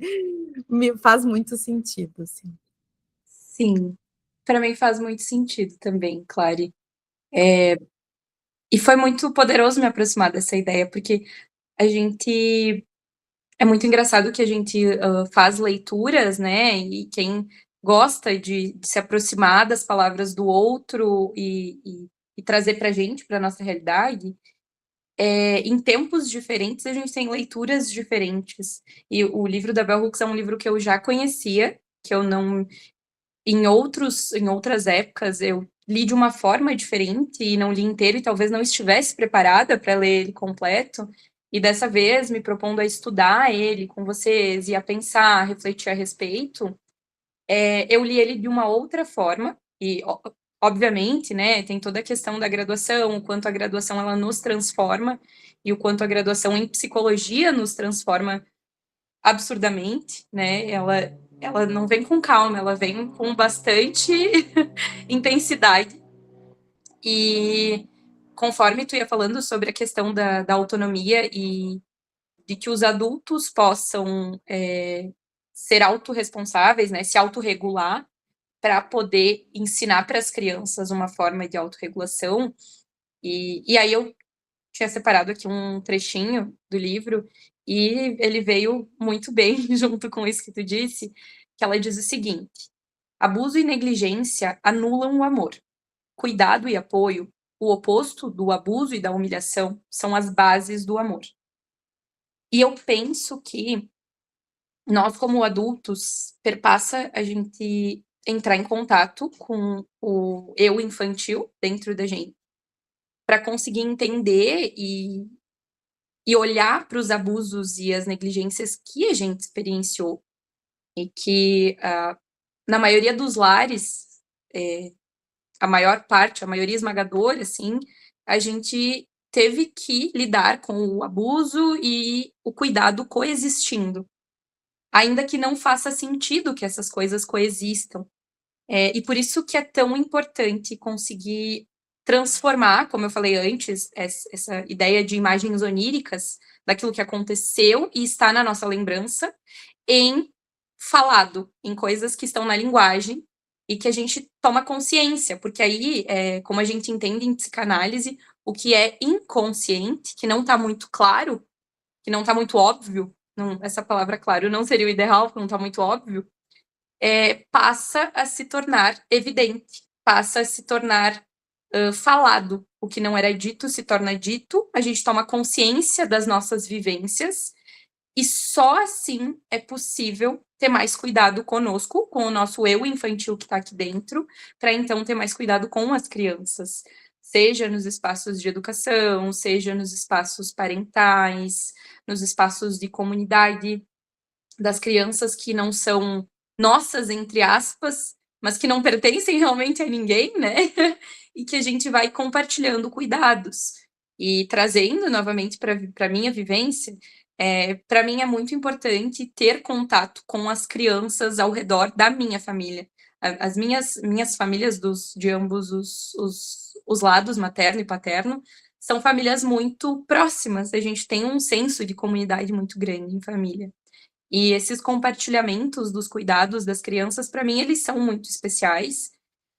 Speaker 1: Me faz muito sentido, assim.
Speaker 2: Sim, para mim faz muito sentido também, Clary. E foi muito poderoso me aproximar dessa ideia, porque a gente é muito engraçado que a gente faz leituras, né? E quem gosta de se aproximar das palavras do outro e trazer para a gente, para nossa realidade, em tempos diferentes a gente tem leituras diferentes. E o livro da Bell Hooks é um livro que eu já conhecia, que eu não em outras épocas eu li de uma forma diferente e não li inteiro e talvez não estivesse preparada para ler ele completo. E dessa vez, me propondo a estudar ele com vocês e a pensar, a refletir a respeito, eu li ele de uma outra forma e, obviamente, né, tem toda a questão da graduação, o quanto a graduação ela nos transforma e o quanto a graduação em psicologia nos transforma absurdamente, né? Ela não vem com calma, ela vem com bastante intensidade. E conforme tu ia falando sobre a questão da autonomia e de que os adultos possam ser autorresponsáveis, né? Se autorregular para poder ensinar para as crianças uma forma de autorregulação. E aí eu tinha separado aqui um trechinho do livro e ele veio muito bem junto com isso que tu disse, que ela diz o seguinte: abuso e negligência anulam o amor. Cuidado e apoio, o oposto do abuso e da humilhação, são as bases do amor. E eu penso que nós, como adultos, perpassa a gente entrar em contato com o eu infantil dentro da gente, para conseguir entender e olhar para os abusos e as negligências que a gente experienciou e que, na maioria dos lares, a maior parte, a maioria esmagadora, assim, a gente teve que lidar com o abuso e o cuidado coexistindo, ainda que não faça sentido que essas coisas coexistam. E por isso que é tão importante conseguir transformar, como eu falei antes, essa ideia de imagens oníricas daquilo que aconteceu e está na nossa lembrança, em falado, em coisas que estão na linguagem e que a gente toma consciência, porque aí, como a gente entende em psicanálise, o que é inconsciente, que não está muito claro, que não está muito óbvio, não, essa palavra claro não seria o ideal, porque não está muito óbvio, passa a se tornar evidente, passa a se tornar falado. O que não era dito se torna dito, a gente toma consciência das nossas vivências, e só assim é possível ter mais cuidado conosco, com o nosso eu infantil que está aqui dentro, para então ter mais cuidado com as crianças, seja nos espaços de educação, seja nos espaços parentais, nos espaços de comunidade, das crianças que não são nossas, entre aspas, mas que não pertencem realmente a ninguém, né? E que a gente vai compartilhando cuidados e trazendo novamente para a minha vivência. Para mim é muito importante ter contato com as crianças ao redor da minha família. As minhas famílias de ambos os lados, materno e paterno, são famílias muito próximas. A gente tem um senso de comunidade muito grande em família. E esses compartilhamentos dos cuidados das crianças, para mim, eles são muito especiais.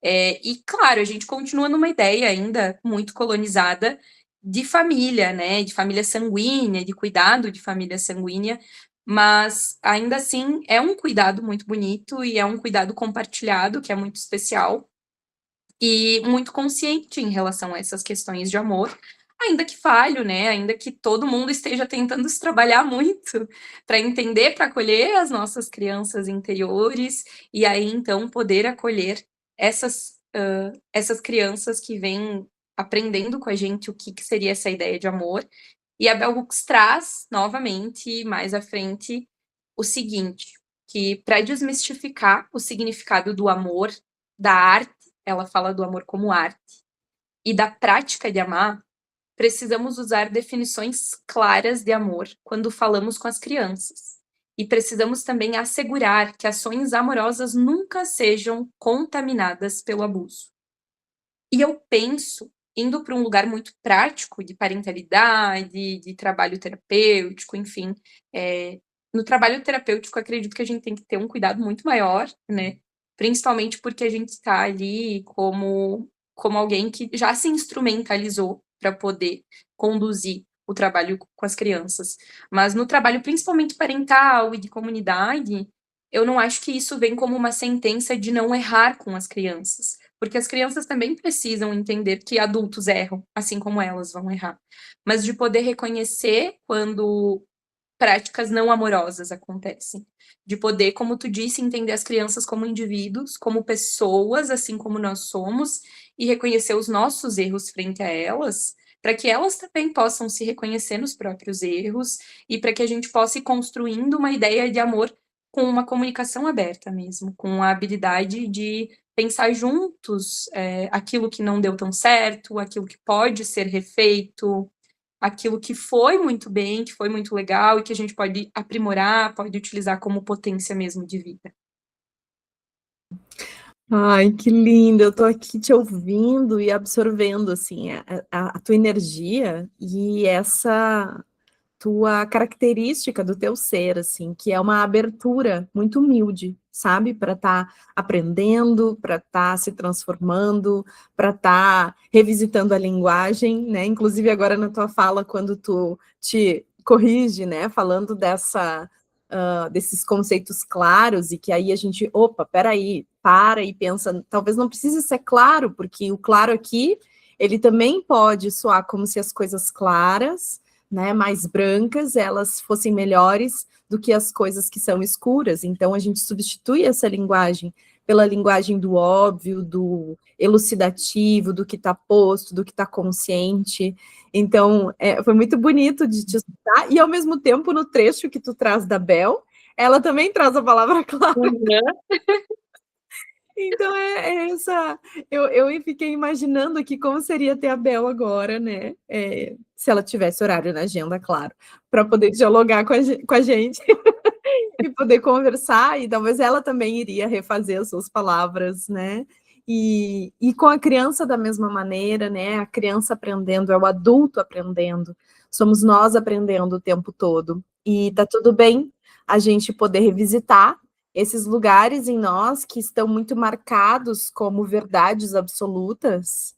Speaker 2: E, claro, a gente continua numa ideia ainda muito colonizada de família, né? De família sanguínea, de cuidado de família sanguínea, mas ainda assim é um cuidado muito bonito e é um cuidado compartilhado, que é muito especial e muito consciente em relação a essas questões de amor, ainda que falho, né? Ainda que todo mundo esteja tentando se trabalhar muito para entender, para acolher as nossas crianças interiores e aí então poder acolher essas crianças que vêm aprendendo com a gente o que seria essa ideia de amor. E a Bell Hooks traz novamente mais à frente o seguinte, que para desmistificar o significado do amor, da arte, ela fala do amor como arte, e da prática de amar, precisamos usar definições claras de amor quando falamos com as crianças. E precisamos também assegurar que ações amorosas nunca sejam contaminadas pelo abuso. E eu penso, indo para um lugar muito prático de parentalidade, de trabalho terapêutico, enfim, no trabalho terapêutico, acredito que a gente tem que ter um cuidado muito maior, né? Principalmente porque a gente está ali como alguém que já se instrumentalizou para poder conduzir o trabalho com as crianças. Mas no trabalho, principalmente parental e de comunidade, eu não acho que isso vem como uma sentença de não errar com as crianças. Porque as crianças também precisam entender que adultos erram, assim como elas vão errar. Mas de poder reconhecer quando práticas não amorosas acontecem. De poder, como tu disse, entender as crianças como indivíduos, como pessoas, assim como nós somos, e reconhecer os nossos erros frente a elas, para que elas também possam se reconhecer nos próprios erros e para que a gente possa ir construindo uma ideia de amor com uma comunicação aberta mesmo, com a habilidade de pensar juntos aquilo que não deu tão certo, aquilo que pode ser refeito, aquilo que foi muito bem, que foi muito legal e que a gente pode aprimorar, pode utilizar como potência mesmo de vida.
Speaker 1: Ai, que lindo! Eu tô aqui te ouvindo e absorvendo, assim, a tua energia e essa tua característica do teu ser, assim, que é uma abertura muito humilde, sabe? Para estar aprendendo, para estar se transformando, para estar revisitando a linguagem, né? Inclusive agora na tua fala, quando tu te corrige, né? Falando desses conceitos claros, e que aí a gente, opa, peraí, para e pensa, talvez não precise ser claro, porque o claro aqui, ele também pode soar como se as coisas claras, né, mais brancas, elas fossem melhores do que as coisas que são escuras. Então a gente substitui essa linguagem pela linguagem do óbvio, do elucidativo, do que está posto, do que está consciente. Então foi muito bonito de te escutar, e ao mesmo tempo no trecho que tu traz da Bel, ela também traz a palavra clara. Então essa. Eu fiquei imaginando aqui como seria ter a Bel agora, né? Se ela tivesse horário na agenda, claro, para poder dialogar com a gente e poder conversar, e talvez ela também iria refazer as suas palavras, né? E com a criança da mesma maneira, né? A criança aprendendo, é o adulto aprendendo, somos nós aprendendo o tempo todo. E tá tudo bem a gente poder revisitar esses lugares em nós que estão muito marcados como verdades absolutas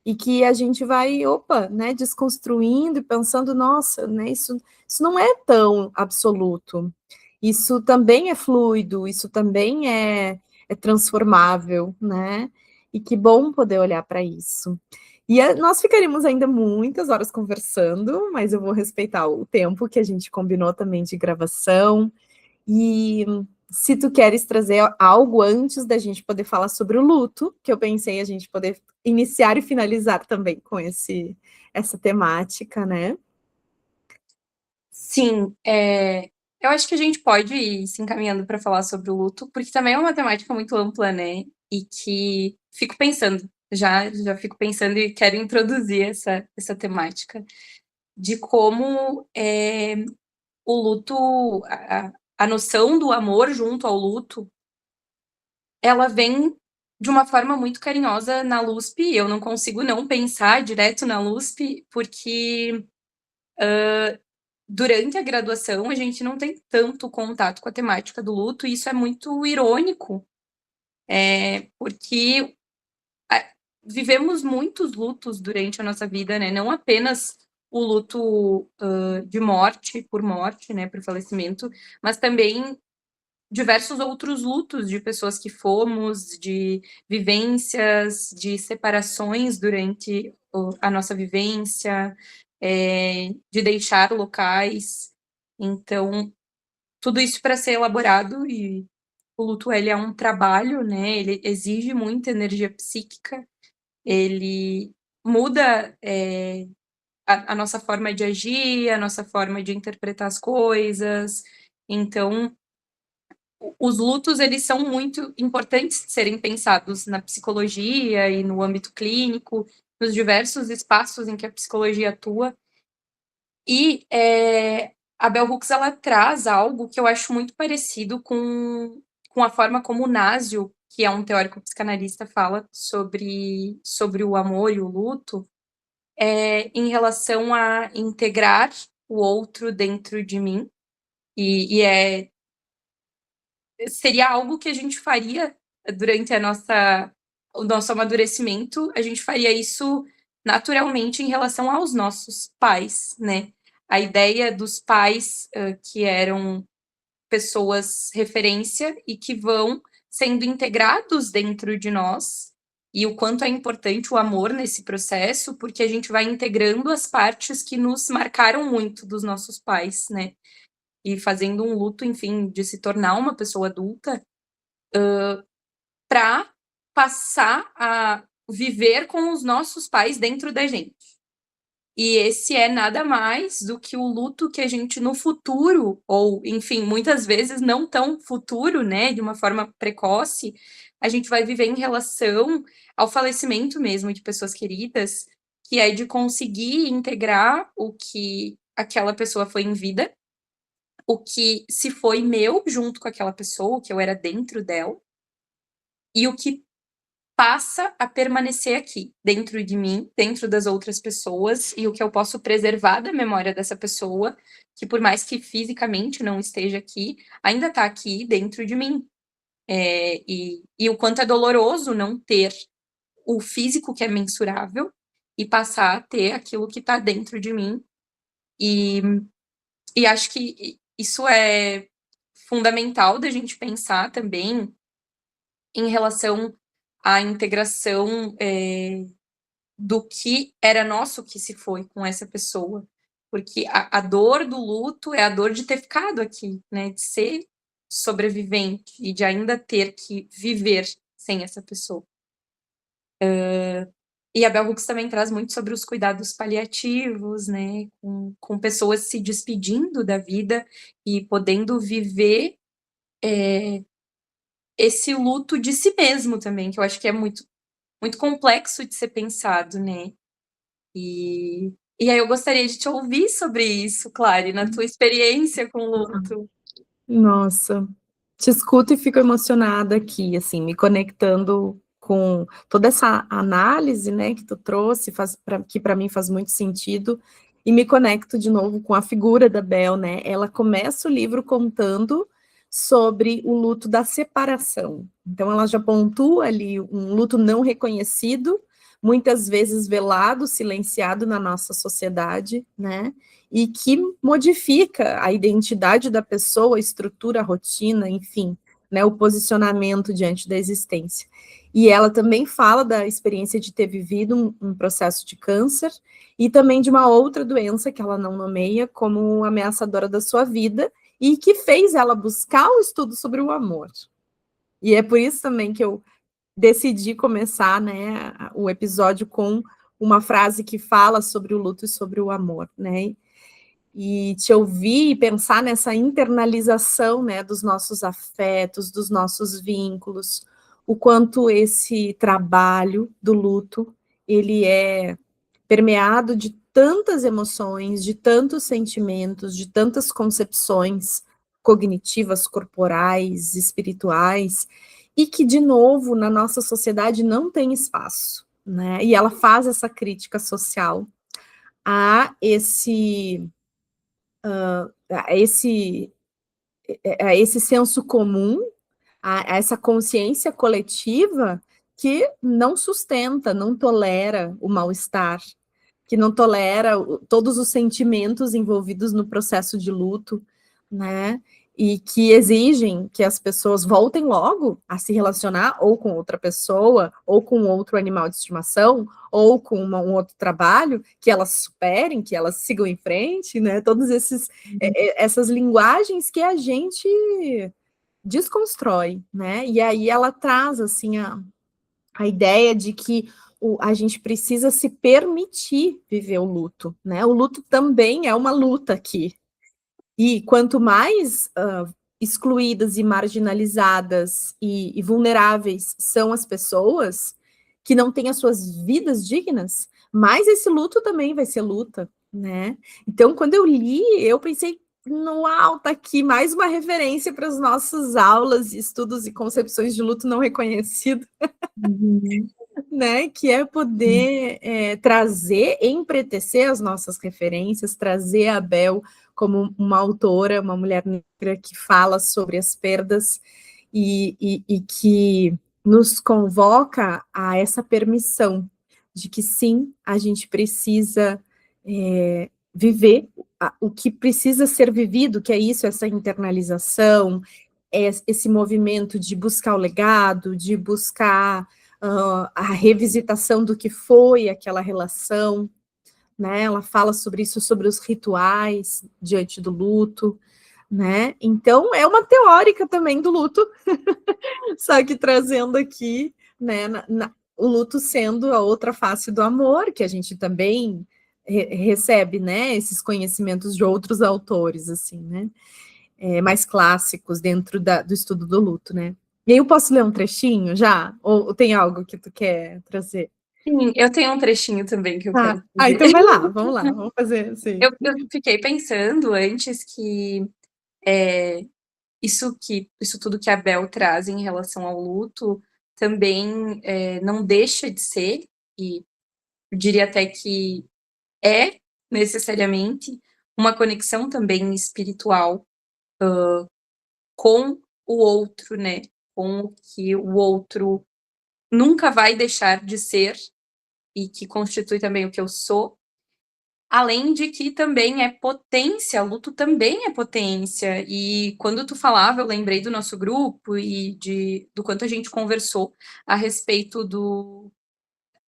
Speaker 1: e que a gente vai, opa, né, desconstruindo e pensando, nossa, né, isso não é tão absoluto. Isso também é fluido, isso também é transformável, né? E que bom poder olhar para isso. E nós ficaríamos ainda muitas horas conversando, mas eu vou respeitar o tempo que a gente combinou também de gravação. E se tu queres trazer algo antes da gente poder falar sobre o luto, que eu pensei a gente poder iniciar e finalizar também com essa temática, né?
Speaker 2: Sim, eu acho que a gente pode ir se encaminhando para falar sobre o luto, porque também é uma temática muito ampla, né? E que fico pensando, já fico pensando e quero introduzir essa temática de como o luto, a noção do amor junto ao luto, ela vem de uma forma muito carinhosa na LUSP. Eu não consigo não pensar direto na LUSP, porque durante a graduação a gente não tem tanto contato com a temática do luto, e isso é muito irônico, porque vivemos muitos lutos durante a nossa vida, né? Não apenas o luto de morte, por morte, né, por falecimento, mas também diversos outros lutos de pessoas que fomos, de vivências, de separações durante a nossa vivência, de deixar locais. Então, tudo isso para ser elaborado, e o luto ele é um trabalho, né? Ele exige muita energia psíquica, ele muda a nossa forma de agir, a nossa forma de interpretar as coisas. Então, os lutos, eles são muito importantes de serem pensados na psicologia e no âmbito clínico, nos diversos espaços em que a psicologia atua. E a Bell Hooks, ela traz algo que eu acho muito parecido com a forma como o Nasio, que é um teórico psicanalista, fala sobre o amor e o luto, em relação a integrar o outro dentro de mim. E seria algo que a gente faria durante o nosso amadurecimento, a gente faria isso naturalmente em relação aos nossos pais, né? A ideia dos pais que eram pessoas referência e que vão sendo integrados dentro de nós, e o quanto é importante o amor nesse processo, porque a gente vai integrando as partes que nos marcaram muito dos nossos pais, né? E fazendo um luto, enfim, de se tornar uma pessoa adulta, para passar a viver com os nossos pais dentro da gente. E esse é nada mais do que o luto que a gente no futuro, ou enfim, muitas vezes não tão futuro, né, de uma forma precoce, a gente vai viver em relação ao falecimento mesmo de pessoas queridas, que é de conseguir integrar o que aquela pessoa foi em vida, o que se foi meu junto com aquela pessoa, o que eu era dentro dela, e o que passa a permanecer aqui, dentro de mim, dentro das outras pessoas, e o que eu posso preservar da memória dessa pessoa, que por mais que fisicamente não esteja aqui, ainda está aqui dentro de mim. E o quanto é doloroso não ter o físico que é mensurável e passar a ter aquilo que está dentro de mim. E, e acho que isso é fundamental da gente pensar também em relação à integração do que era nosso que se foi com essa pessoa. Porque a dor do luto é a dor de ter ficado aqui, né? De ser sobrevivente e de ainda ter que viver sem essa pessoa. E a Bell Hooks também traz muito sobre os cuidados paliativos, né? Com pessoas se despedindo da vida e podendo viver esse luto de si mesmo também, que eu acho que é muito, muito complexo de ser pensado, né? E aí eu gostaria de te ouvir sobre isso, Clary, na tua experiência com o luto.
Speaker 1: Nossa, te escuto e fico emocionada aqui, assim, me conectando com toda essa análise, né, que tu trouxe, que para mim faz muito sentido, e me conecto de novo com a figura da Bel, né? Ela começa o livro contando sobre o luto da separação. Então, ela já pontua ali um luto não reconhecido, muitas vezes velado, silenciado na nossa sociedade, né? E que modifica a identidade da pessoa, a estrutura, a rotina, enfim, né? O posicionamento diante da existência. E ela também fala da experiência de ter vivido um processo de câncer e também de uma outra doença que ela não nomeia como ameaçadora da sua vida e que fez ela buscar o estudo sobre o amor. E é por isso também que eu decidi começar, né, o episódio com uma frase que fala sobre o luto e sobre o amor, né? E te ouvir e pensar nessa internalização, né, dos nossos afetos, dos nossos vínculos, o quanto esse trabalho do luto, ele é permeado de tantas emoções, de tantos sentimentos, de tantas concepções cognitivas, corporais, espirituais, e que, de novo, na nossa sociedade não tem espaço, né? E ela faz essa crítica social a a esse, a esse senso comum, a essa consciência coletiva que não sustenta, não tolera o mal-estar, que não tolera todos os sentimentos envolvidos no processo de luto, né? E que exigem que as pessoas voltem logo a se relacionar ou com outra pessoa, ou com outro animal de estimação, ou com um outro trabalho, que elas superem, que elas sigam em frente, né? Todas essas linguagens que a gente desconstrói, né? E aí ela traz assim a ideia de que a gente precisa se permitir viver o luto, né? O luto também é uma luta aqui. E quanto mais excluídas e marginalizadas e vulneráveis são as pessoas que não têm as suas vidas dignas, mais esse luto também vai ser luta, né? Então, quando eu li, eu pensei, uau, tá aqui mais uma referência para as nossas aulas, estudos e concepções de luto não reconhecido.
Speaker 2: Uhum.
Speaker 1: Né, que é poder trazer, empretecer as nossas referências, trazer a Bel como uma autora, uma mulher negra que fala sobre as perdas e que nos convoca a essa permissão de que sim, a gente precisa viver o que precisa ser vivido, que é isso, essa internalização, esse movimento de buscar o legado, de buscar a revisitação do que foi aquela relação, né? Ela fala sobre isso, sobre os rituais diante do luto, né? Então é uma teórica também do luto, só que trazendo aqui, né, o luto sendo a outra face do amor, que a gente também recebe, né, esses conhecimentos de outros autores, assim, né? Mais clássicos dentro do estudo do luto, né? E aí eu posso ler um trechinho já? Ou tem algo que tu quer trazer?
Speaker 2: Sim, eu tenho um trechinho também que eu quero dizer.
Speaker 1: Então vai lá, vamos fazer assim.
Speaker 2: Eu fiquei pensando antes que isso tudo que a Bel traz em relação ao luto também não deixa de ser, e eu diria até que é necessariamente uma conexão também espiritual com o outro, né? Com o que o outro nunca vai deixar de ser e que constitui também o que eu sou. Além de que também é potência, o luto também é potência. E quando tu falava, eu lembrei do nosso grupo e do quanto a gente conversou a respeito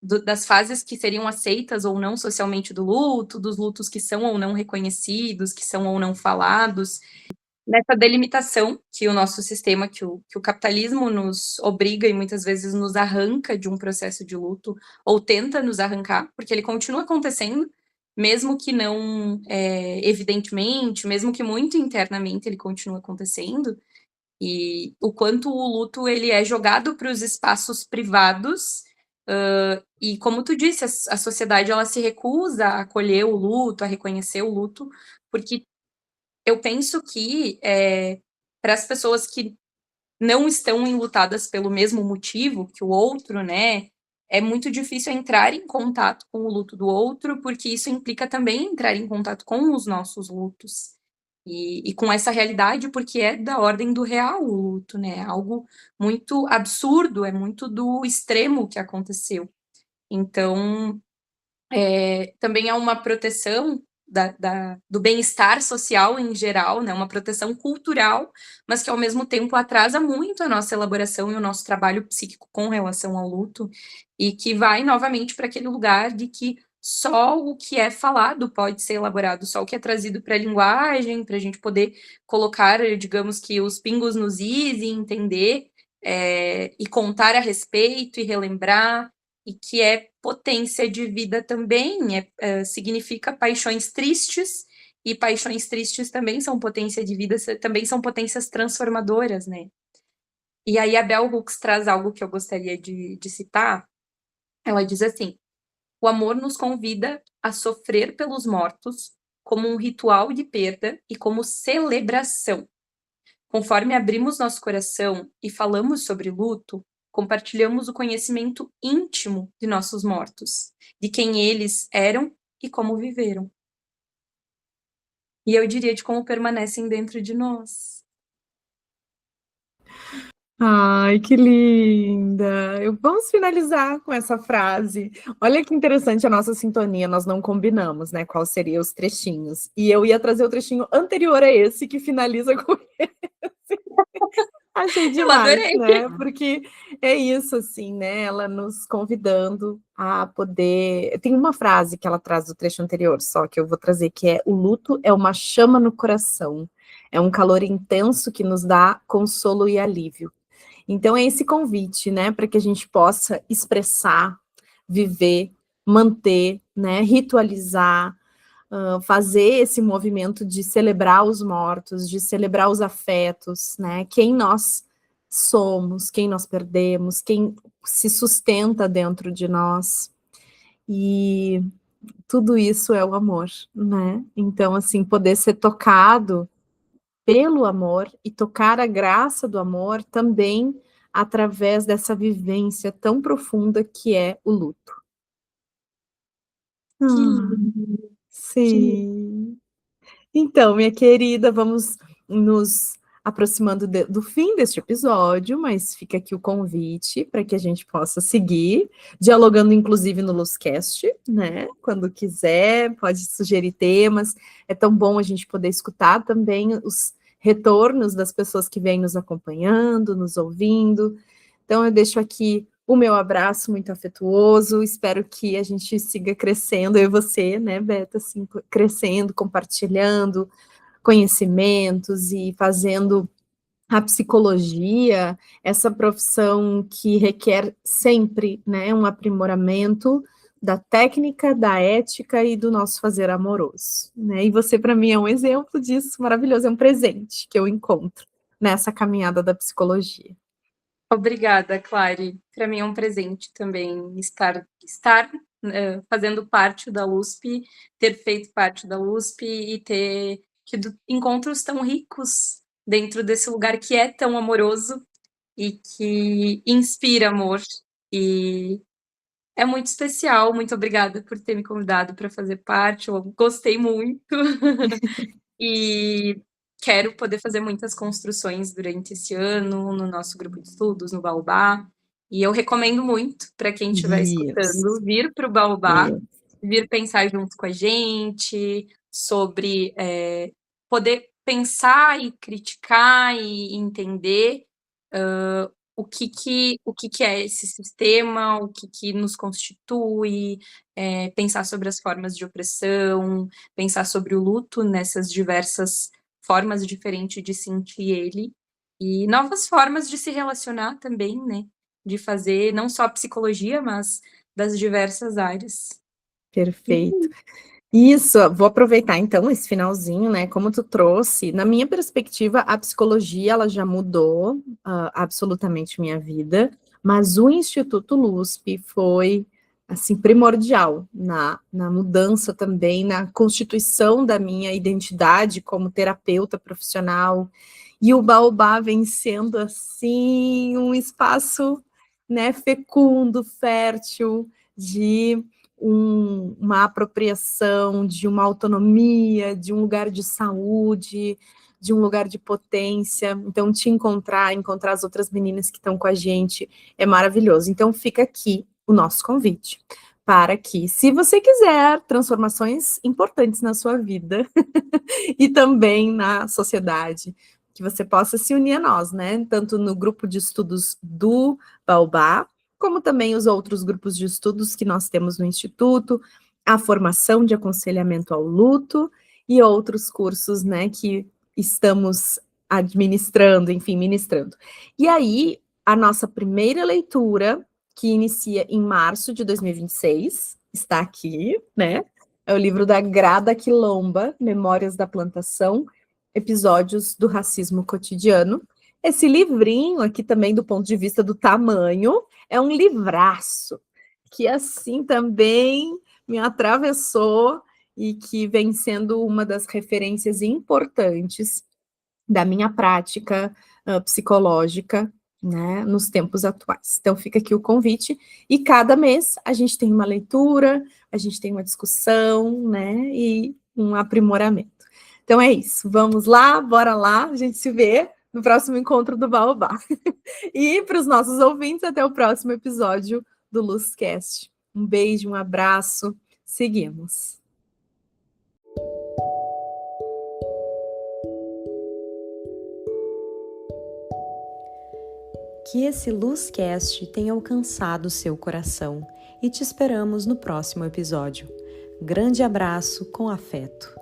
Speaker 2: das fases que seriam aceitas ou não socialmente do luto, dos lutos que são ou não reconhecidos, que são ou não falados. Nessa delimitação que o nosso sistema, que o capitalismo nos obriga e muitas vezes nos arranca de um processo de luto, ou tenta nos arrancar, porque ele continua acontecendo, mesmo que não evidentemente, mesmo que muito internamente ele continua acontecendo, e o quanto o luto ele é jogado para os espaços privados, e como tu disse, a sociedade ela se recusa a acolher o luto, a reconhecer o luto, porque eu penso que para as pessoas que não estão enlutadas pelo mesmo motivo que o outro, né? É muito difícil entrar em contato com o luto do outro, porque isso implica também entrar em contato com os nossos lutos. E com essa realidade, porque é da ordem do real o luto, né? É algo muito absurdo, é muito do extremo que aconteceu. Então, também é uma proteção do bem-estar social em geral, né? Uma proteção cultural, mas que ao mesmo tempo atrasa muito a nossa elaboração e o nosso trabalho psíquico com relação ao luto, e que vai novamente para aquele lugar de que só o que é falado pode ser elaborado, só o que é trazido para a linguagem, para a gente poder colocar, digamos que, os pingos nos is e entender, e contar a respeito e relembrar, e que é potência de vida também, significa paixões tristes, e paixões tristes também são potência de vida, também são potências transformadoras, né? E aí a Bell Hooks traz algo que eu gostaria de citar. Ela diz assim: o amor nos convida a sofrer pelos mortos como um ritual de perda e como celebração. Conforme abrimos nosso coração e falamos sobre luto, compartilhamos o conhecimento íntimo de nossos mortos, de quem eles eram e como viveram. E eu diria de como permanecem dentro de nós.
Speaker 1: Ai, que linda! Vamos finalizar com essa frase. Olha que interessante a nossa sintonia, nós não combinamos, né? Qual seriam os trechinhos. E eu ia trazer o trechinho anterior a esse, que finaliza com esse. Achei
Speaker 2: Eu
Speaker 1: demais,
Speaker 2: adorei!
Speaker 1: né? Porque é isso, assim, né? Ela nos convidando a poder. Tem uma frase que ela traz do trecho anterior, só que eu vou trazer, que é: o luto é uma chama no coração, é um calor intenso que nos dá consolo e alívio. Então, é esse convite, né, para que a gente possa expressar, viver, manter, né, ritualizar, fazer esse movimento de celebrar os mortos, de celebrar os afetos, né, quem nós somos, quem nós perdemos, quem se sustenta dentro de nós. E tudo isso é o amor, né? Então, assim, poder ser tocado pelo amor e tocar a graça do amor também através dessa vivência tão profunda que é o luto.
Speaker 2: Que
Speaker 1: Ah,
Speaker 2: lindo! Que lindo!
Speaker 1: sim. Então, minha querida, vamos nos aproximando do fim deste episódio, mas fica aqui o convite para que a gente possa seguir dialogando, inclusive no Luzcast, né? Quando quiser, pode sugerir temas. É tão bom a gente poder escutar também os retornos das pessoas que vêm nos acompanhando, nos ouvindo. Então, eu deixo aqui o meu abraço muito afetuoso, espero que a gente siga crescendo, eu e você, né, Beta, assim, crescendo, compartilhando conhecimentos e fazendo a psicologia, essa profissão que requer sempre, né, um aprimoramento da técnica, da ética e do nosso fazer amoroso, né? E você, para mim, é um exemplo disso maravilhoso, é um presente que eu encontro nessa caminhada da psicologia.
Speaker 2: Obrigada, Clary. Para mim é um presente também estar fazendo parte da USP, ter feito parte da USP e ter tido encontros tão ricos dentro desse lugar que é tão amoroso e que inspira amor. E é muito especial. Muito obrigada por ter me convidado para fazer parte. Eu gostei muito. E quero poder fazer muitas construções durante esse ano, no nosso grupo de estudos, no Baobá. E eu recomendo muito para quem estiver
Speaker 1: Isso,
Speaker 2: escutando vir para o Baobá,
Speaker 1: isso.
Speaker 2: vir pensar junto com a gente sobre poder pensar e criticar e entender o que é esse sistema, o que nos constitui, pensar sobre as formas de opressão, pensar sobre o luto nessas diversas formas diferentes de sentir ele, e novas formas de se relacionar também, né? De fazer não só a psicologia, mas das diversas áreas.
Speaker 1: Perfeito. Isso, vou aproveitar então esse finalzinho, né? Como tu trouxe, na minha perspectiva, a psicologia ela já mudou absolutamente minha vida, mas o Instituto LUSP foi assim, primordial na mudança também, na constituição da minha identidade como terapeuta profissional. E o Baobá vem sendo, assim, um espaço, né, fecundo, fértil, de uma apropriação, de uma autonomia, de um lugar de saúde, de um lugar de potência. Então, encontrar as outras meninas que estão com a gente é maravilhoso. Então, fica aqui o nosso convite para que, se você quiser transformações importantes na sua vida e também na sociedade, que você possa se unir a nós, né? Tanto no grupo de estudos do Baobá, como também os outros grupos de estudos que nós temos no Instituto, a formação de aconselhamento ao luto e outros cursos, né, que estamos administrando, enfim, ministrando. E aí, a nossa primeira leitura, que inicia em março de 2026, está aqui, né? É o livro da Grada Quilomba, Memórias da Plantação, Episódios do Racismo Cotidiano. Esse livrinho aqui também, do ponto de vista do tamanho, é um livraço, que assim também me atravessou e que vem sendo uma das referências importantes da minha prática psicológica, né, nos tempos atuais. Então fica aqui o convite, e cada mês a gente tem uma leitura, a gente tem uma discussão, né, e um aprimoramento. Então é isso, vamos lá, bora lá, a gente se vê no próximo encontro do Baobá. E para os nossos ouvintes, até o próximo episódio do Luzcast. Um beijo, um abraço, seguimos.
Speaker 3: Que esse Luzcast tenha alcançado seu coração e te esperamos no próximo episódio. Grande abraço com afeto.